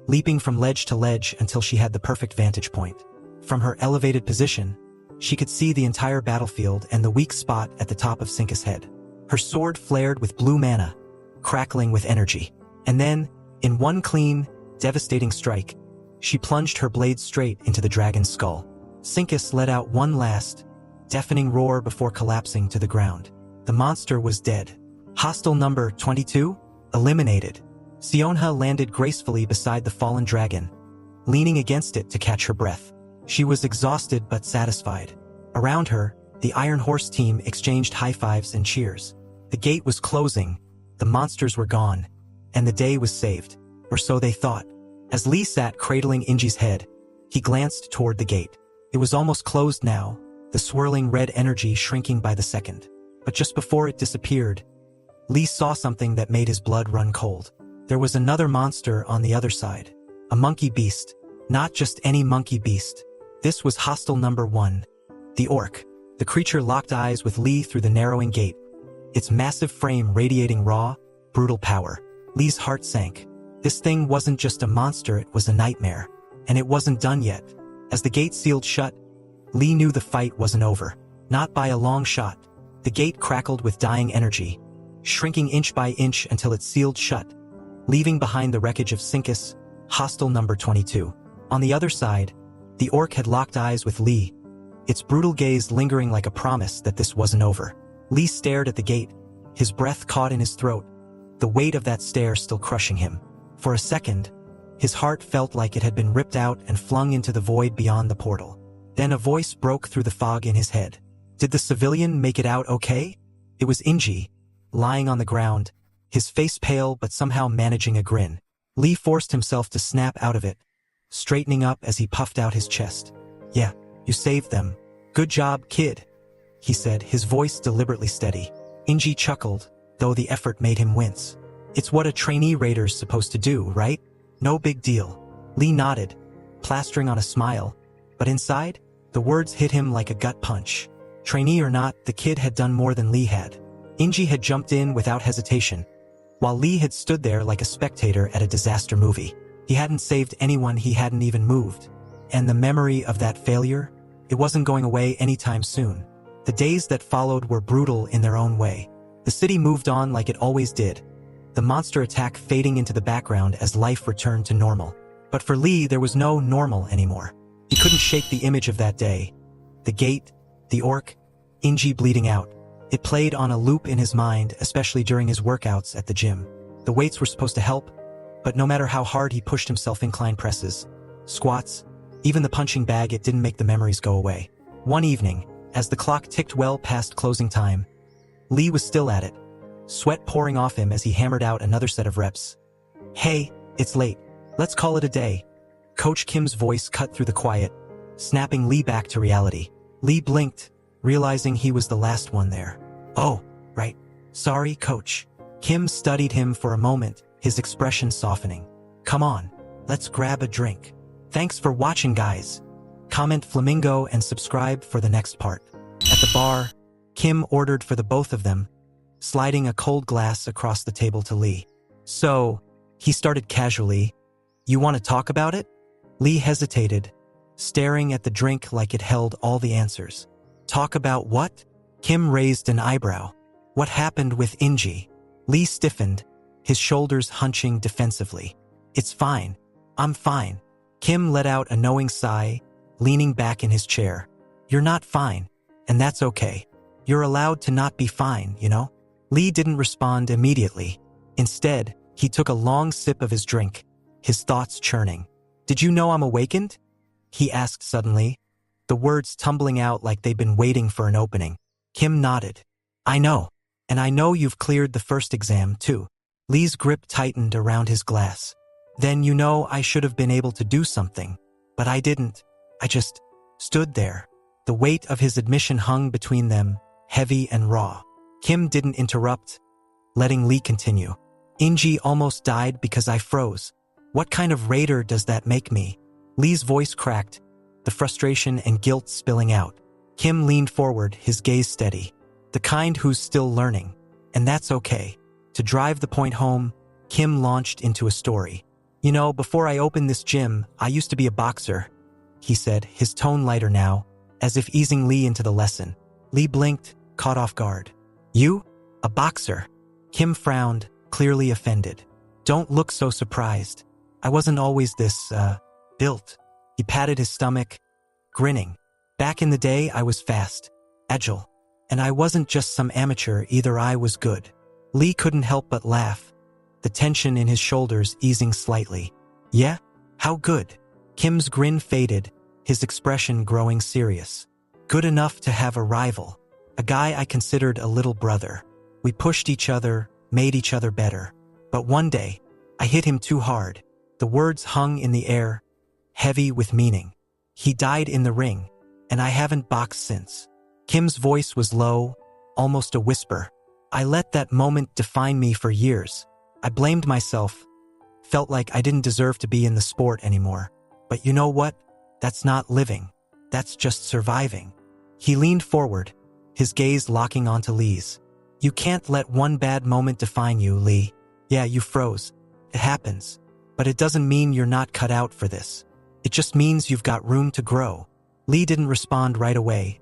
leaping from ledge to ledge until she had the perfect vantage point. From her elevated position, she could see the entire battlefield and the weak spot at the top of Sinkus' head. Her sword flared with blue mana, crackling with energy. And then, in one clean, devastating strike, she plunged her blade straight into the dragon's skull. Sinkus let out one last, deafening roar before collapsing to the ground. The monster was dead. Hostile number 22? Eliminated. Seonha landed gracefully beside the fallen dragon, leaning against it to catch her breath. She was exhausted but satisfied. Around her, the Iron Horse team exchanged high fives and cheers. The gate was closing, the monsters were gone, and the day was saved. Or so they thought. As Lee sat cradling Inji's head, he glanced toward the gate. It was almost closed now, the swirling red energy shrinking by the second. But just before it disappeared, Lee saw something that made his blood run cold. There was another monster on the other side. A monkey beast. Not just any monkey beast. This was hostile number 1. The orc. The creature locked eyes with Lee through the narrowing gate, its massive frame radiating raw, brutal power. Lee's heart sank. This thing wasn't just a monster, it was a nightmare. And it wasn't done yet. As the gate sealed shut, Lee knew the fight wasn't over. Not by a long shot. The gate crackled with dying energy, shrinking inch by inch until it sealed shut, leaving behind the wreckage of Sinkus, hostile number 22. On the other side, the orc had locked eyes with Lee, its brutal gaze lingering like a promise that this wasn't over. Lee stared at the gate, his breath caught in his throat, the weight of that stare still crushing him. For a second, his heart felt like it had been ripped out and flung into the void beyond the portal. Then a voice broke through the fog in his head. Did the civilian make it out okay? It was Inji, lying on the ground, his face pale but somehow managing a grin. Lee forced himself to snap out of it, straightening up as he puffed out his chest. "Yeah, you saved them. Good job, kid," he said, his voice deliberately steady. Inji chuckled, though the effort made him wince. "It's what a trainee raider's supposed to do, right? No big deal." Lee nodded, plastering on a smile, But inside, the words hit him like a gut punch. Trainee or not, the kid had done more than Lee had. Inji had jumped in without hesitation, while Lee had stood there like a spectator at a disaster movie. He hadn't saved anyone, he hadn't even moved. And the memory of that failure, it wasn't going away anytime soon. The days that followed were brutal in their own way. The city moved on like it always did, the monster attack fading into the background as life returned to normal. But for Lee, there was no normal anymore. He couldn't shake the image of that day. The gate, the orc, Inji bleeding out. It played on a loop in his mind, especially during his workouts at the gym. The weights were supposed to help, but no matter how hard he pushed himself, incline presses, squats, even the punching bag, it didn't make the memories go away. One evening, as the clock ticked well past closing time, Lee was still at it, sweat pouring off him as he hammered out another set of reps. "Hey, it's late. Let's call it a day." Coach Kim's voice cut through the quiet, snapping Lee back to reality. Lee blinked, realizing he was the last one there. "Oh, right. Sorry, Coach." Kim studied him for a moment, his expression softening. "Come on, let's grab a drink." Thanks for watching, guys. Comment Flamingo and subscribe for the next part. At the bar, Kim ordered for the both of them, sliding a cold glass across the table to Lee. "So," he started casually, "you want to talk about it?" Lee hesitated, staring at the drink like it held all the answers. "Talk about what?" Kim raised an eyebrow. "What happened with Inji?" Lee stiffened, his shoulders hunching defensively. "It's fine. I'm fine." Kim let out a knowing sigh, leaning back in his chair. "You're not fine, and that's okay. You're allowed to not be fine, you know?" Lee didn't respond immediately. Instead, he took a long sip of his drink, his thoughts churning. "Did you know I'm awakened?" he asked suddenly, the words tumbling out like they'd been waiting for an opening. Kim nodded. "I know. And I know you've cleared the first exam, too." Lee's grip tightened around his glass. "Then you know I should have been able to do something. But I didn't. I just stood there." The weight of his admission hung between them, heavy and raw. Kim didn't interrupt, letting Lee continue. "Inji almost died because I froze. What kind of raider does that make me?" Lee's voice cracked, the frustration and guilt spilling out. Kim leaned forward, his gaze steady. "The kind who's still learning. And that's okay." To drive the point home, Kim launched into a story. "You know, before I opened this gym, I used to be a boxer," he said, his tone lighter now, as if easing Lee into the lesson. Lee blinked, caught off guard. "You? A boxer?" Kim frowned, clearly offended. "Don't look so surprised. I wasn't always this, built." He patted his stomach, grinning. "Back in the day, I was fast, agile. And I wasn't just some amateur either, I was good." Lee couldn't help but laugh, the tension in his shoulders easing slightly. "Yeah? How good?" Kim's grin faded, his expression growing serious. "Good enough to have a rival. A guy I considered a little brother. We pushed each other, made each other better. But one day, I hit him too hard." The words hung in the air, heavy with meaning. "He died in the ring, and I haven't boxed since." Kim's voice was low, almost a whisper. "I let that moment define me for years. I blamed myself, felt like I didn't deserve to be in the sport anymore. But you know what? That's not living. That's just surviving." He leaned forward, his gaze locking onto Lee's. "You can't let one bad moment define you, Lee. Yeah, you froze. It happens. But it doesn't mean you're not cut out for this. It just means you've got room to grow." Lee didn't respond right away,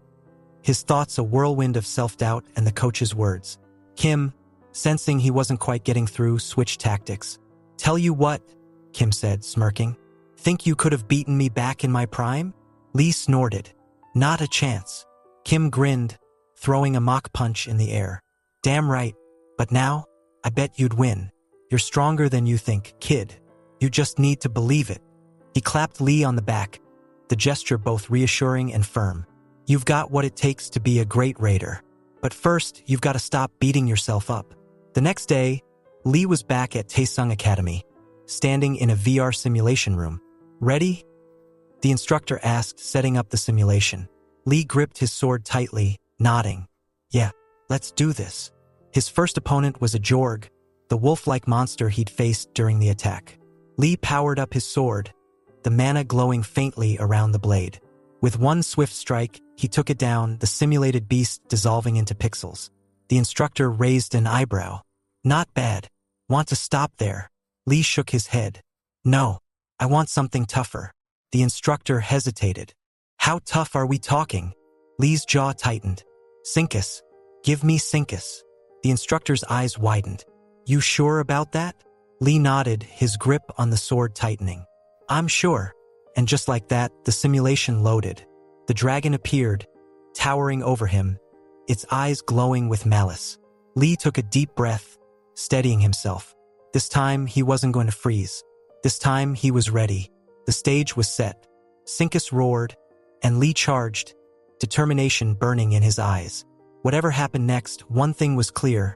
his thoughts a whirlwind of self-doubt and the coach's words. Kim, sensing he wasn't quite getting through, switched tactics. "Tell you what," Kim said, smirking. "Think you could have beaten me back in my prime?" Lee snorted. "Not a chance." Kim grinned, throwing a mock punch in the air. "Damn right. But now, I bet you'd win. You're stronger than you think, kid. You just need to believe it." He clapped Lee on the back, the gesture both reassuring and firm. "You've got what it takes to be a great raider. But first, you've got to stop beating yourself up." The next day, Lee was back at Taesung Academy, standing in a VR simulation room. "Ready?" the instructor asked, setting up the simulation. Lee gripped his sword tightly, nodding. "Yeah, let's do this." His first opponent was a Jorg, the wolf-like monster he'd faced during the attack. Lee powered up his sword, the mana glowing faintly around the blade. With one swift strike, he took it down, the simulated beast dissolving into pixels. The instructor raised an eyebrow. Not bad. Want to stop there? Lee shook his head. No, I want something tougher. The instructor hesitated. How tough are we talking? Lee's jaw tightened. Syncus. Give me Syncus. The instructor's eyes widened. You sure about that? Lee nodded, his grip on the sword tightening. I'm sure. And just like that, the simulation loaded. The dragon appeared, towering over him, its eyes glowing with malice. Lee took a deep breath, steadying himself. This time, he wasn't going to freeze. This time, he was ready. The stage was set. Syncus roared, and Lee charged, determination burning in his eyes. Whatever happened next, one thing was clear.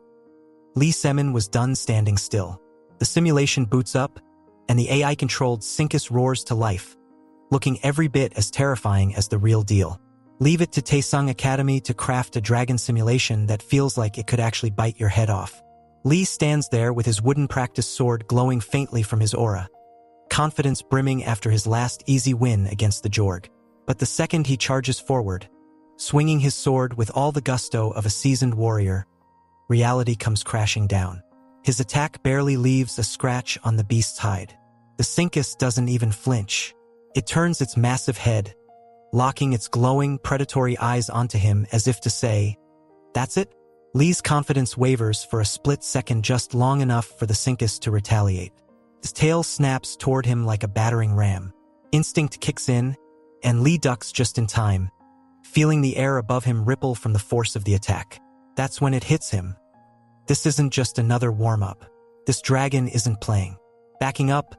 Lee Semin was done standing still. The simulation boots up, and the AI-controlled Syncus roars to life, looking every bit as terrifying as the real deal. Leave it to Taesung Academy to craft a dragon simulation that feels like it could actually bite your head off. Lee stands there with his wooden practice sword glowing faintly from his aura, confidence brimming after his last easy win against the Jorg. But the second he charges forward, swinging his sword with all the gusto of a seasoned warrior, reality comes crashing down. His attack barely leaves a scratch on the beast's hide. The Syncus doesn't even flinch. It turns its massive head, locking its glowing, predatory eyes onto him as if to say, "That's it?" Lee's confidence wavers for a split second, just long enough for the Syncus to retaliate. His tail snaps toward him like a battering ram. Instinct kicks in, and Lee ducks just in time, feeling the air above him ripple from the force of the attack. That's when it hits him. This isn't just another warm-up. This dragon isn't playing. Backing up,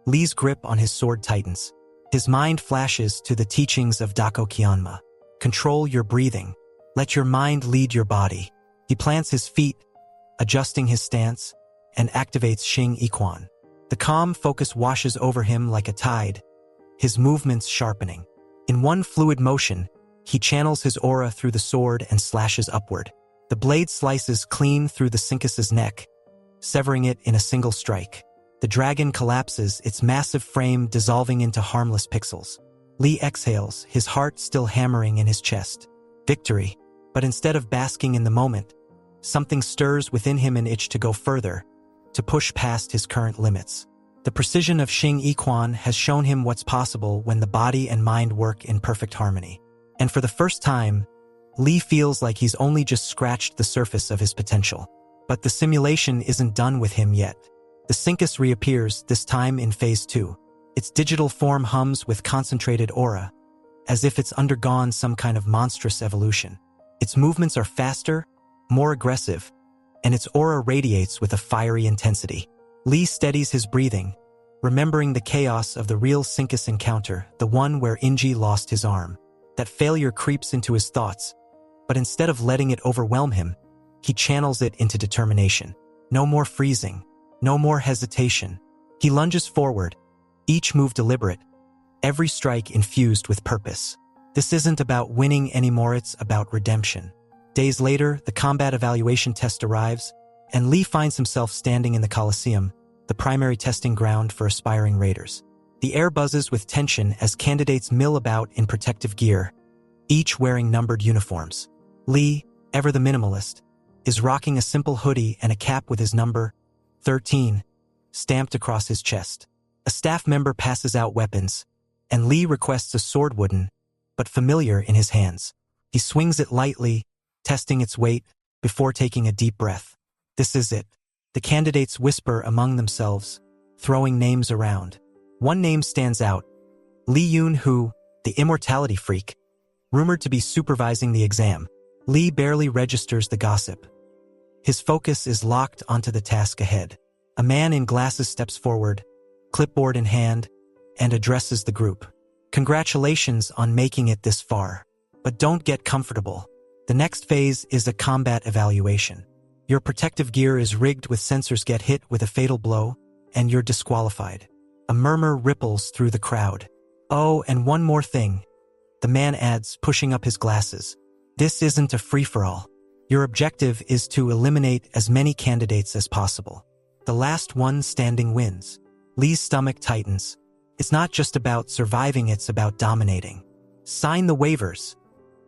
Lee's grip on his sword tightens. His mind flashes to the teachings of Dako Kyanma. Control your breathing. Let your mind lead your body. He plants his feet, adjusting his stance, and activates Xing Yiquan. The calm focus washes over him like a tide, his movements sharpening. In one fluid motion, he channels his aura through the sword and slashes upward. The blade slices clean through the Syncus's neck, severing it in a single strike. The dragon collapses, its massive frame dissolving into harmless pixels. Lee exhales, his heart still hammering in his chest. Victory. But instead of basking in the moment, something stirs within him, an itch to go further, to push past his current limits. The precision of Xing Yiquan has shown him what's possible when the body and mind work in perfect harmony. And for the first time, Lee feels like he's only just scratched the surface of his potential. But the simulation isn't done with him yet. The Syncus reappears, this time in Phase 2. Its digital form hums with concentrated aura, as if it's undergone some kind of monstrous evolution. Its movements are faster, more aggressive, and its aura radiates with a fiery intensity. Lee steadies his breathing, remembering the chaos of the real Syncus encounter, the one where Inji lost his arm. That failure creeps into his thoughts, but instead of letting it overwhelm him, he channels it into determination. No more freezing, no more hesitation. He lunges forward, each move deliberate, every strike infused with purpose. This isn't about winning anymore, it's about redemption. Days later, the combat evaluation test arrives, and Lee finds himself standing in the Coliseum, the primary testing ground for aspiring raiders. The air buzzes with tension as candidates mill about in protective gear, each wearing numbered uniforms. Lee, ever the minimalist, is rocking a simple hoodie and a cap with his number, 13, stamped across his chest. A staff member passes out weapons, and Lee requests a sword, wooden, but familiar, in his hands. He swings it lightly, testing its weight, before taking a deep breath. This is it. The candidates whisper among themselves, throwing names around. One name stands out, Lee Yun-Hu, the immortality freak, rumored to be supervising the exam. Lee barely registers the gossip. His focus is locked onto the task ahead. A man in glasses steps forward, clipboard in hand, and addresses the group. Congratulations on making it this far. But don't get comfortable. The next phase is a combat evaluation. Your protective gear is rigged with sensors. Get hit with a fatal blow, and you're disqualified. A murmur ripples through the crowd. Oh, and one more thing, the man adds, pushing up his glasses. This isn't a free-for-all. Your objective is to eliminate as many candidates as possible. The last one standing wins. Lee's stomach tightens. It's not just about surviving, it's about dominating. Sign the waivers.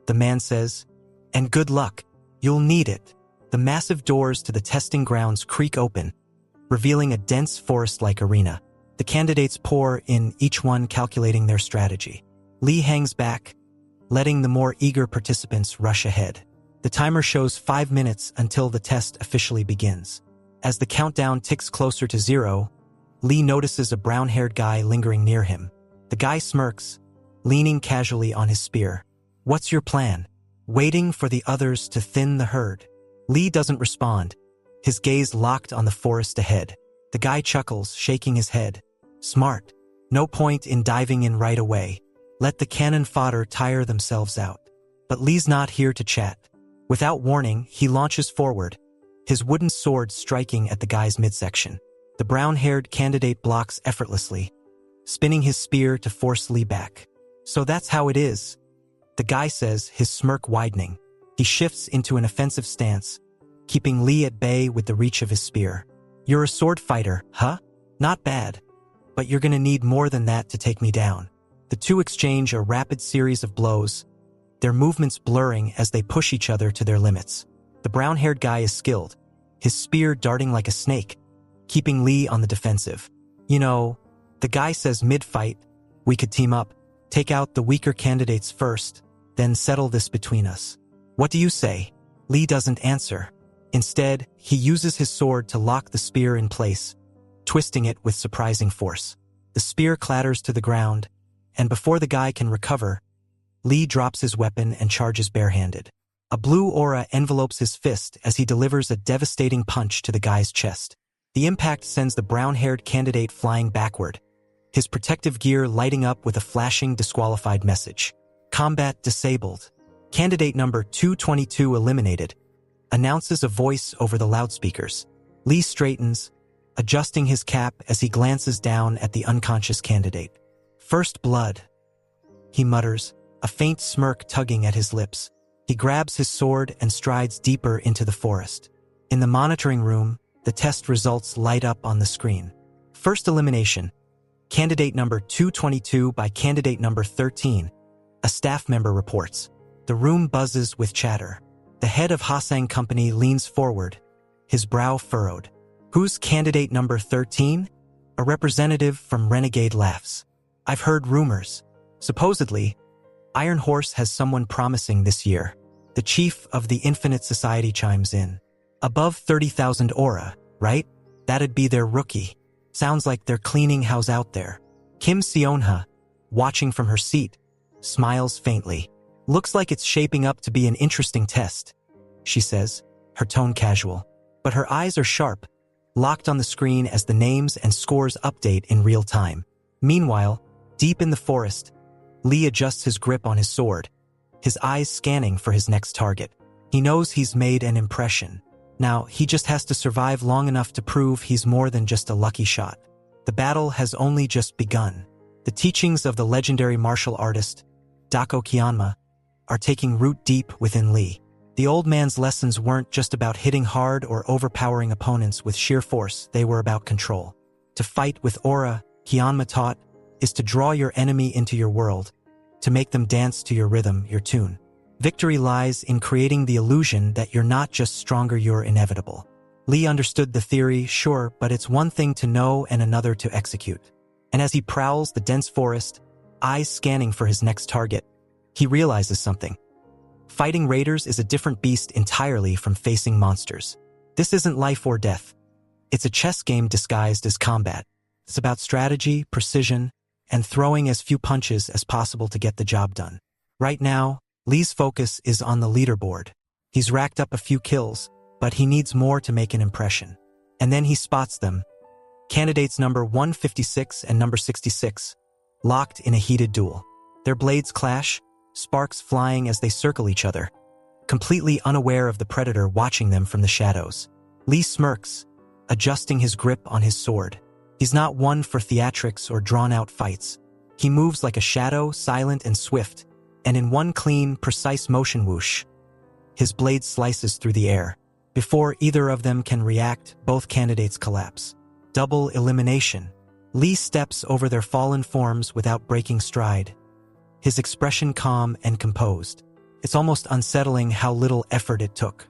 The man says, and good luck. You'll need it. The massive doors to the testing grounds creak open, revealing a dense forest-like arena. The candidates pour in, each one calculating their strategy. Lee hangs back, letting the more eager participants rush ahead. The timer shows 5 minutes until the test officially begins. As the countdown ticks closer to 0, Lee notices a brown-haired guy lingering near him. The guy smirks, leaning casually on his spear. What's your plan? Waiting for the others to thin the herd. Lee doesn't respond, his gaze locked on the forest ahead. The guy chuckles, shaking his head. Smart. No point in diving in right away. Let the cannon fodder tire themselves out. But Lee's not here to chat. Without warning, he launches forward, his wooden sword striking at the guy's midsection. The brown-haired candidate blocks effortlessly, spinning his spear to force Lee back. So that's how it is, the guy says, his smirk widening. He shifts into an offensive stance, keeping Lee at bay with the reach of his spear. You're a sword fighter, huh? Not bad. But you're gonna need more than that to take me down. The two exchange a rapid series of blows, their movements blurring as they push each other to their limits. The brown-haired guy is skilled, his spear darting like a snake, keeping Lee on the defensive. You know, the guy says mid-fight, we could team up, take out the weaker candidates first, then settle this between us. What do you say? Lee doesn't answer. Instead, he uses his sword to lock the spear in place, twisting it with surprising force. The spear clatters to the ground, and before the guy can recover, Lee drops his weapon and charges barehanded. A blue aura envelopes his fist as he delivers a devastating punch to the guy's chest. The impact sends the brown-haired candidate flying backward, his protective gear lighting up with a flashing disqualified message. Combat disabled. Candidate number 222 eliminated, announces a voice over the loudspeakers. Lee straightens, adjusting his cap as he glances down at the unconscious candidate. First blood, he mutters, a faint smirk tugging at his lips. He grabs his sword and strides deeper into the forest. In the monitoring room, the test results light up on the screen. First elimination, candidate number 222 by candidate number 13, a staff member reports. The room buzzes with chatter. The head of Hasang Company leans forward, his brow furrowed. Who's candidate number 13? A representative from Renegade laughs. I've heard rumors. Supposedly, Iron Horse has someone promising this year. The chief of the Infinite Society chimes in. Above 30,000 aura, right? That'd be their rookie. Sounds like they're cleaning house out there. Kim Seonha, watching from her seat, smiles faintly. Looks like it's shaping up to be an interesting test, she says, her tone casual. But her eyes are sharp, locked on the screen as the names and scores update in real time. Meanwhile, deep in the forest, Lee adjusts his grip on his sword, his eyes scanning for his next target. He knows he's made an impression. Now, he just has to survive long enough to prove he's more than just a lucky shot. The battle has only just begun. The teachings of the legendary martial artist, Dako Kyanma, are taking root deep within Lee. The old man's lessons weren't just about hitting hard or overpowering opponents with sheer force, they were about control. To fight with aura, Kyanma taught, is to draw your enemy into your world, to make them dance to your rhythm, your tune. Victory lies in creating the illusion that you're not just stronger, you're inevitable. Lee understood the theory, sure, but it's one thing to know and another to execute. And as he prowls the dense forest, eyes scanning for his next target, he realizes something. Fighting raiders is a different beast entirely from facing monsters. This isn't life or death. It's a chess game disguised as combat. It's about strategy, precision, and throwing as few punches as possible to get the job done. Right now, Lee's focus is on the leaderboard. He's racked up a few kills, but he needs more to make an impression. And then he spots them. Candidates number 156 and number 66, locked in a heated duel. Their blades clash, sparks flying as they circle each other, completely unaware of the predator watching them from the shadows. Lee smirks, adjusting his grip on his sword. He's not one for theatrics or drawn-out fights. He moves like a shadow, silent and swift, and in one clean, precise motion whoosh, his blade slices through the air. Before either of them can react, both candidates collapse. Double elimination. Lee steps over their fallen forms without breaking stride, his expression calm and composed. It's almost unsettling how little effort it took.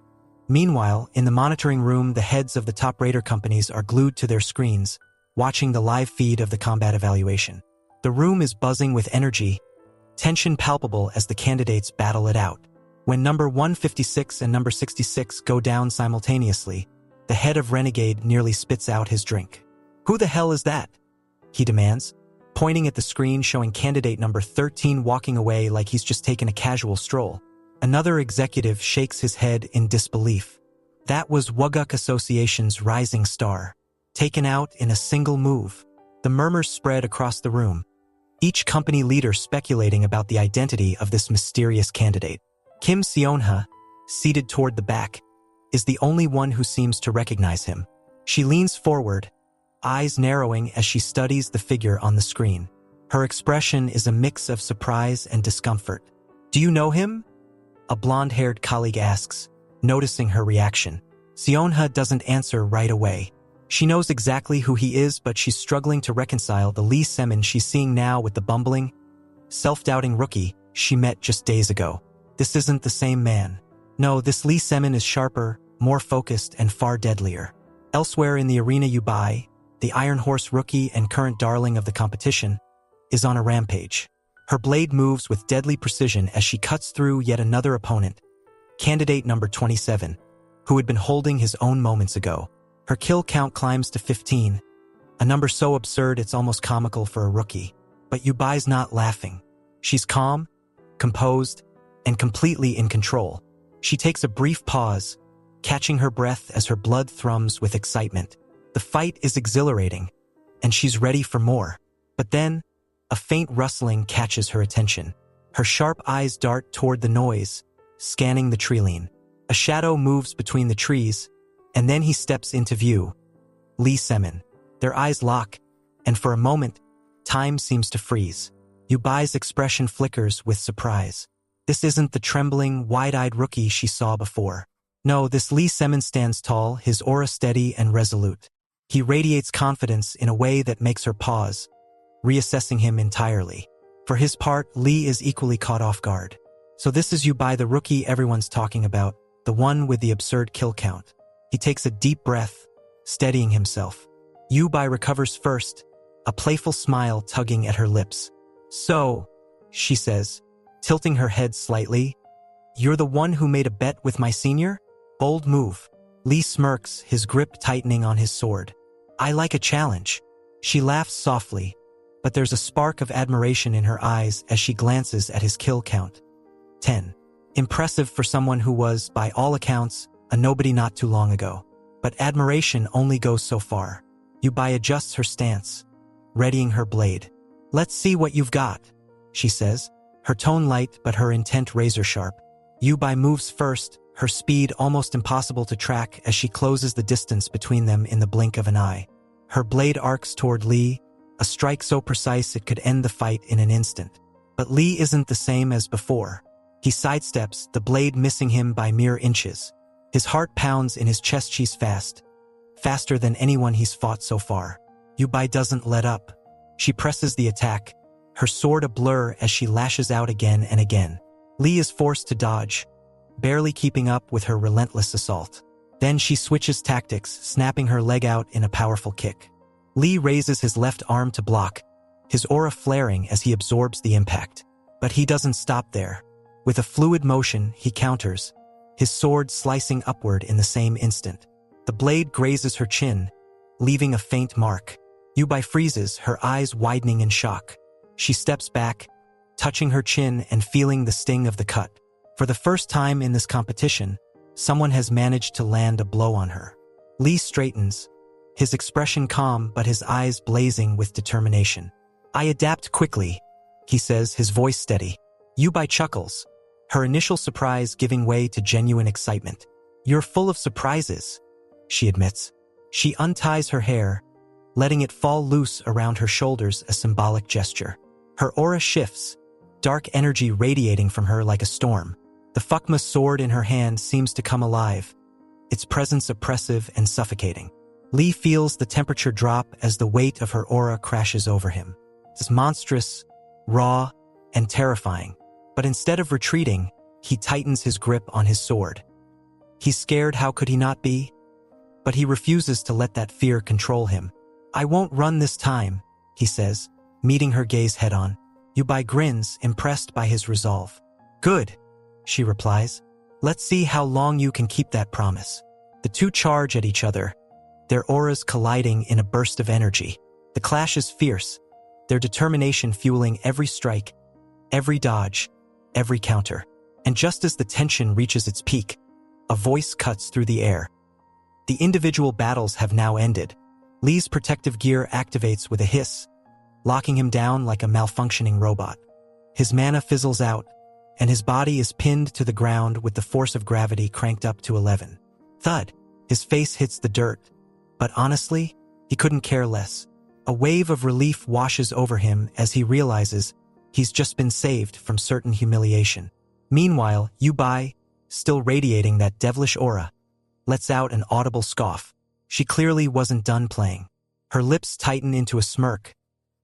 Meanwhile, in the monitoring room, the heads of the top raider companies are glued to their screens, watching the live feed of the combat evaluation. The room is buzzing with energy, tension palpable as the candidates battle it out. When number 156 and number 66 go down simultaneously, the head of Renegade nearly spits out his drink. "Who the hell is that?" he demands, pointing at the screen showing candidate number 13 walking away like he's just taken a casual stroll. Another executive shakes his head in disbelief. That was Wuguk Association's rising star, taken out in a single move. The murmurs spread across the room, each company leader speculating about the identity of this mysterious candidate. Kim Seonha, seated toward the back, is the only one who seems to recognize him. She leans forward, eyes narrowing as she studies the figure on the screen. Her expression is a mix of surprise and discomfort. "Do you know him?" a blonde-haired colleague asks, noticing her reaction. Seonha doesn't answer right away. She knows exactly who he is, but she's struggling to reconcile the Lee Semin she's seeing now with the bumbling, self-doubting rookie she met just days ago. This isn't the same man. No, this Lee Semin is sharper, more focused, and far deadlier. Elsewhere in the arena, Yubai, the Iron Horse rookie and current darling of the competition, is on a rampage. Her blade moves with deadly precision as she cuts through yet another opponent, candidate number 27, who had been holding his own moments ago. Her kill count climbs to 15, a number so absurd it's almost comical for a rookie. But Yubai's not laughing. She's calm, composed, and completely in control. She takes a brief pause, catching her breath as her blood thrums with excitement. The fight is exhilarating, and she's ready for more. But then, a faint rustling catches her attention. Her sharp eyes dart toward the noise, scanning the treeline. A shadow moves between the trees, and then he steps into view. Lee Semin. Their eyes lock, and for a moment, time seems to freeze. Yubai's expression flickers with surprise. This isn't the trembling, wide-eyed rookie she saw before. No, this Lee Semin stands tall, his aura steady and resolute. He radiates confidence in a way that makes her pause, reassessing him entirely. For his part, Lee is equally caught off guard. So this is Yubai, the rookie everyone's talking about, the one with the absurd kill count. He takes a deep breath, steadying himself. Yubai recovers first, a playful smile tugging at her lips. "So," she says, tilting her head slightly, "you're the one who made a bet with my senior? Bold move." Lee smirks, his grip tightening on his sword. "I like a challenge." She laughs softly, but there's a spark of admiration in her eyes as she glances at his kill count. 10. Impressive for someone who was, by all accounts, a nobody not too long ago. But admiration only goes so far. Yubai adjusts her stance, readying her blade. "Let's see what you've got," she says, her tone light but her intent razor-sharp. Yubai moves first, her speed almost impossible to track as she closes the distance between them in the blink of an eye. Her blade arcs toward Lee, a strike so precise it could end the fight in an instant. But Lee isn't the same as before. He sidesteps, the blade missing him by mere inches. His heart pounds in his chest. She's fast, faster than anyone he's fought so far. Yubai doesn't let up. She presses the attack, her sword a blur as she lashes out again and again. Lee is forced to dodge, barely keeping up with her relentless assault. Then she switches tactics, snapping her leg out in a powerful kick. Lee raises his left arm to block, his aura flaring as he absorbs the impact. But he doesn't stop there. With a fluid motion, he counters, his sword slicing upward in the same instant. The blade grazes her chin, leaving a faint mark. Yubai freezes, her eyes widening in shock. She steps back, touching her chin and feeling the sting of the cut. For the first time in this competition, someone has managed to land a blow on her. Lee straightens, his expression calm but his eyes blazing with determination. "I adapt quickly," he says, his voice steady. Yubai chuckles, her initial surprise giving way to genuine excitement. "You're full of surprises," she admits. She unties her hair, letting it fall loose around her shoulders, a symbolic gesture. Her aura shifts, dark energy radiating from her like a storm. The Phukma sword in her hand seems to come alive, its presence oppressive and suffocating. Lee feels the temperature drop as the weight of her aura crashes over him. It's monstrous, raw, and terrifying. But instead of retreating, he tightens his grip on his sword. He's scared, how could he not be? But he refuses to let that fear control him. "I won't run this time," he says, meeting her gaze head-on. Yubai grins, impressed by his resolve. "Good," she replies. "Let's see how long you can keep that promise." The two charge at each other, their auras colliding in a burst of energy. The clash is fierce, their determination fueling every strike, every dodge, every counter. And just as the tension reaches its peak, a voice cuts through the air. The individual battles have now ended. Lee's protective gear activates with a hiss, locking him down like a malfunctioning robot. His mana fizzles out, and his body is pinned to the ground with the force of gravity cranked up to 11. Thud. His face hits the dirt. But honestly, he couldn't care less. A wave of relief washes over him as he realizes he's just been saved from certain humiliation. Meanwhile, Yubai, still radiating that devilish aura, lets out an audible scoff. She clearly wasn't done playing. Her lips tighten into a smirk,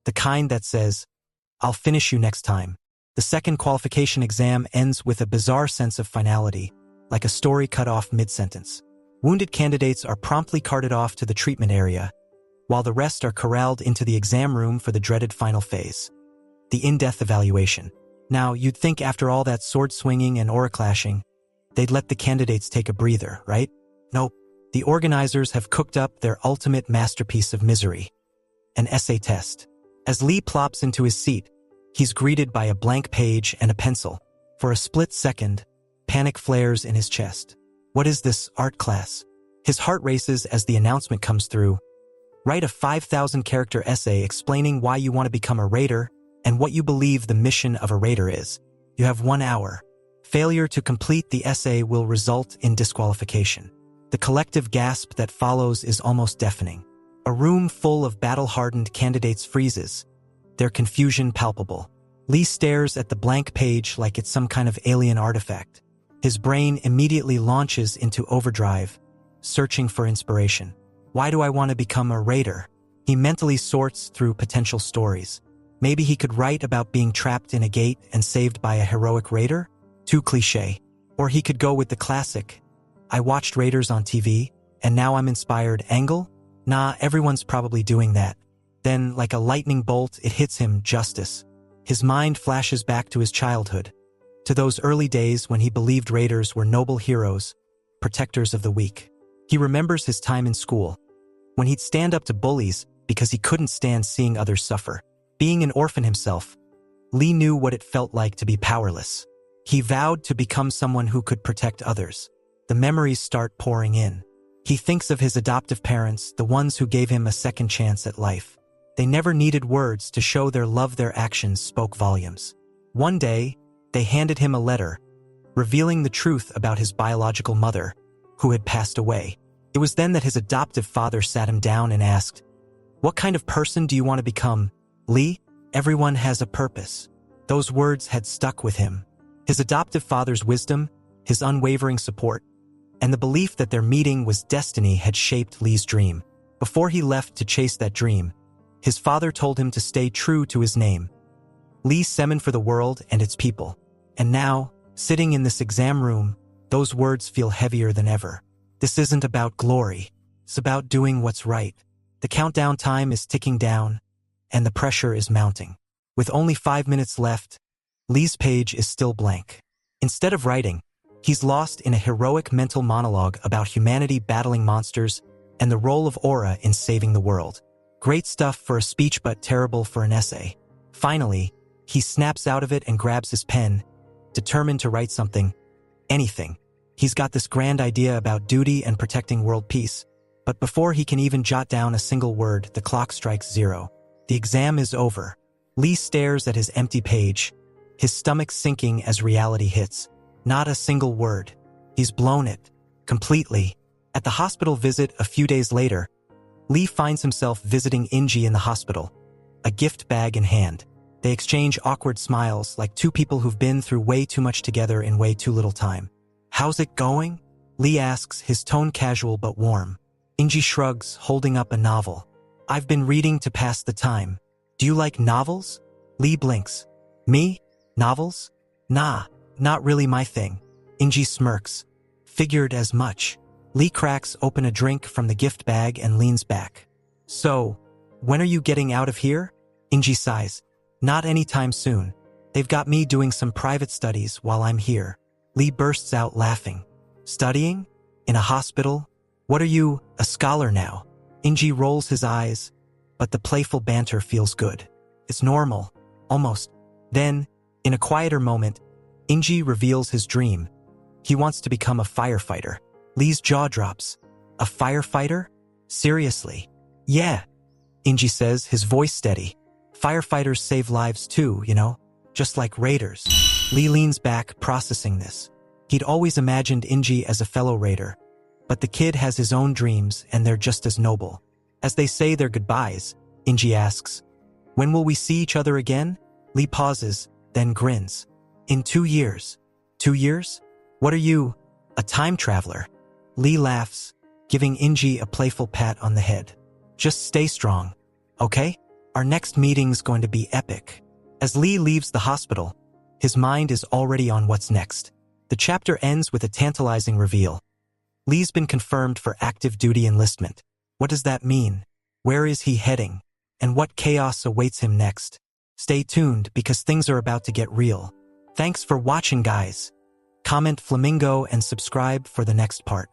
the kind that says, "I'll finish you next time." The second qualification exam ends with a bizarre sense of finality, like a story cut off mid-sentence. Wounded candidates are promptly carted off to the treatment area, while the rest are corralled into the exam room for the dreaded final phase, the in-depth evaluation. Now, you'd think after all that sword-swinging and aura-clashing, they'd let the candidates take a breather, right? Nope. The organizers have cooked up their ultimate masterpiece of misery, an essay test. As Lee plops into his seat, he's greeted by a blank page and a pencil. For a split second, panic flares in his chest. What is this, art class? His heart races as the announcement comes through. Write a 5,000-character essay explaining why you want to become a raider and what you believe the mission of a raider is. You have 1 hour. Failure to complete the essay will result in disqualification. The collective gasp that follows is almost deafening. A room full of battle-hardened candidates freezes, their confusion palpable. Lee stares at the blank page like it's some kind of alien artifact. His brain immediately launches into overdrive, searching for inspiration. Why do I want to become a raider? He mentally sorts through potential stories. Maybe he could write about being trapped in a gate and saved by a heroic raider? Too cliché. Or he could go with the classic, "I watched raiders on TV, and now I'm inspired" angle? Nah, everyone's probably doing that. Then, like a lightning bolt, it hits him, justice. His mind flashes back to his childhood, to those early days when he believed raiders were noble heroes, protectors of the weak. He remembers his time in school, when he'd stand up to bullies because he couldn't stand seeing others suffer. Being an orphan himself, Lee knew what it felt like to be powerless. He vowed to become someone who could protect others. The memories start pouring in. He thinks of his adoptive parents, the ones who gave him a second chance at life. They never needed words to show their love, their actions spoke volumes. One day, they handed him a letter, revealing the truth about his biological mother, who had passed away. It was then that his adoptive father sat him down and asked, "What kind of person do you want to become, Lee?" "Everyone has a purpose." Those words had stuck with him. His adoptive father's wisdom, his unwavering support, and the belief that their meeting was destiny had shaped Lee's dream. Before he left to chase that dream, his father told him to stay true to his name. Lee summoned for the world and its people. And now, sitting in this exam room, those words feel heavier than ever. This isn't about glory. It's about doing what's right. The countdown time is ticking down, and the pressure is mounting. With only 5 minutes left, Lee's page is still blank. Instead of writing, he's lost in a heroic mental monologue about humanity battling monsters and the role of aura in saving the world. Great stuff for a speech, but terrible for an essay. Finally, he snaps out of it and grabs his pen, determined to write something, anything. He's got this grand idea about duty and protecting world peace. But before he can even jot down a single word, the clock strikes 0. The exam is over. Lee stares at his empty page, his stomach sinking as reality hits. Not a single word. He's blown it. Completely. At the hospital visit a few days later, Lee finds himself visiting Inji in the hospital, a gift bag in hand. They exchange awkward smiles like two people who've been through way too much together in way too little time. "How's it going?" Lee asks, his tone casual but warm. Inji shrugs, holding up a novel. "I've been reading to pass the time." "Do you like novels?" Lee blinks. "Me? Novels? Nah, not really my thing. Inji smirks. Figured as much. Lee cracks open a drink from the gift bag and leans back. So, when are you getting out of here? Inji sighs. Not anytime soon. They've got me doing some private studies while I'm here. Lee bursts out laughing. Studying? In a hospital? What are you, a scholar now? Inji rolls his eyes, but the playful banter feels good. It's normal, almost. Then, in a quieter moment, Inji reveals his dream. He wants to become a firefighter. Lee's jaw drops. A firefighter? Seriously? Yeah, Inji says, his voice steady. Firefighters save lives too, you know? Just like raiders. Lee leans back, processing this. He'd always imagined Inji as a fellow raider. But the kid has his own dreams, and they're just as noble. As they say their goodbyes, Inji asks, "When will we see each other again?" Lee pauses, then grins. "In 2 years." 2 years? What are you, a time traveler? Lee laughs, giving Inji a playful pat on the head. "Just stay strong, okay? Our next meeting's going to be epic." As Lee leaves the hospital, his mind is already on what's next. The chapter ends with a tantalizing reveal. Lee's been confirmed for active duty enlistment. What does that mean? Where is he heading? And what chaos awaits him next? Stay tuned because things are about to get real. Thanks for watching, guys. Comment Flamingo and subscribe for the next part.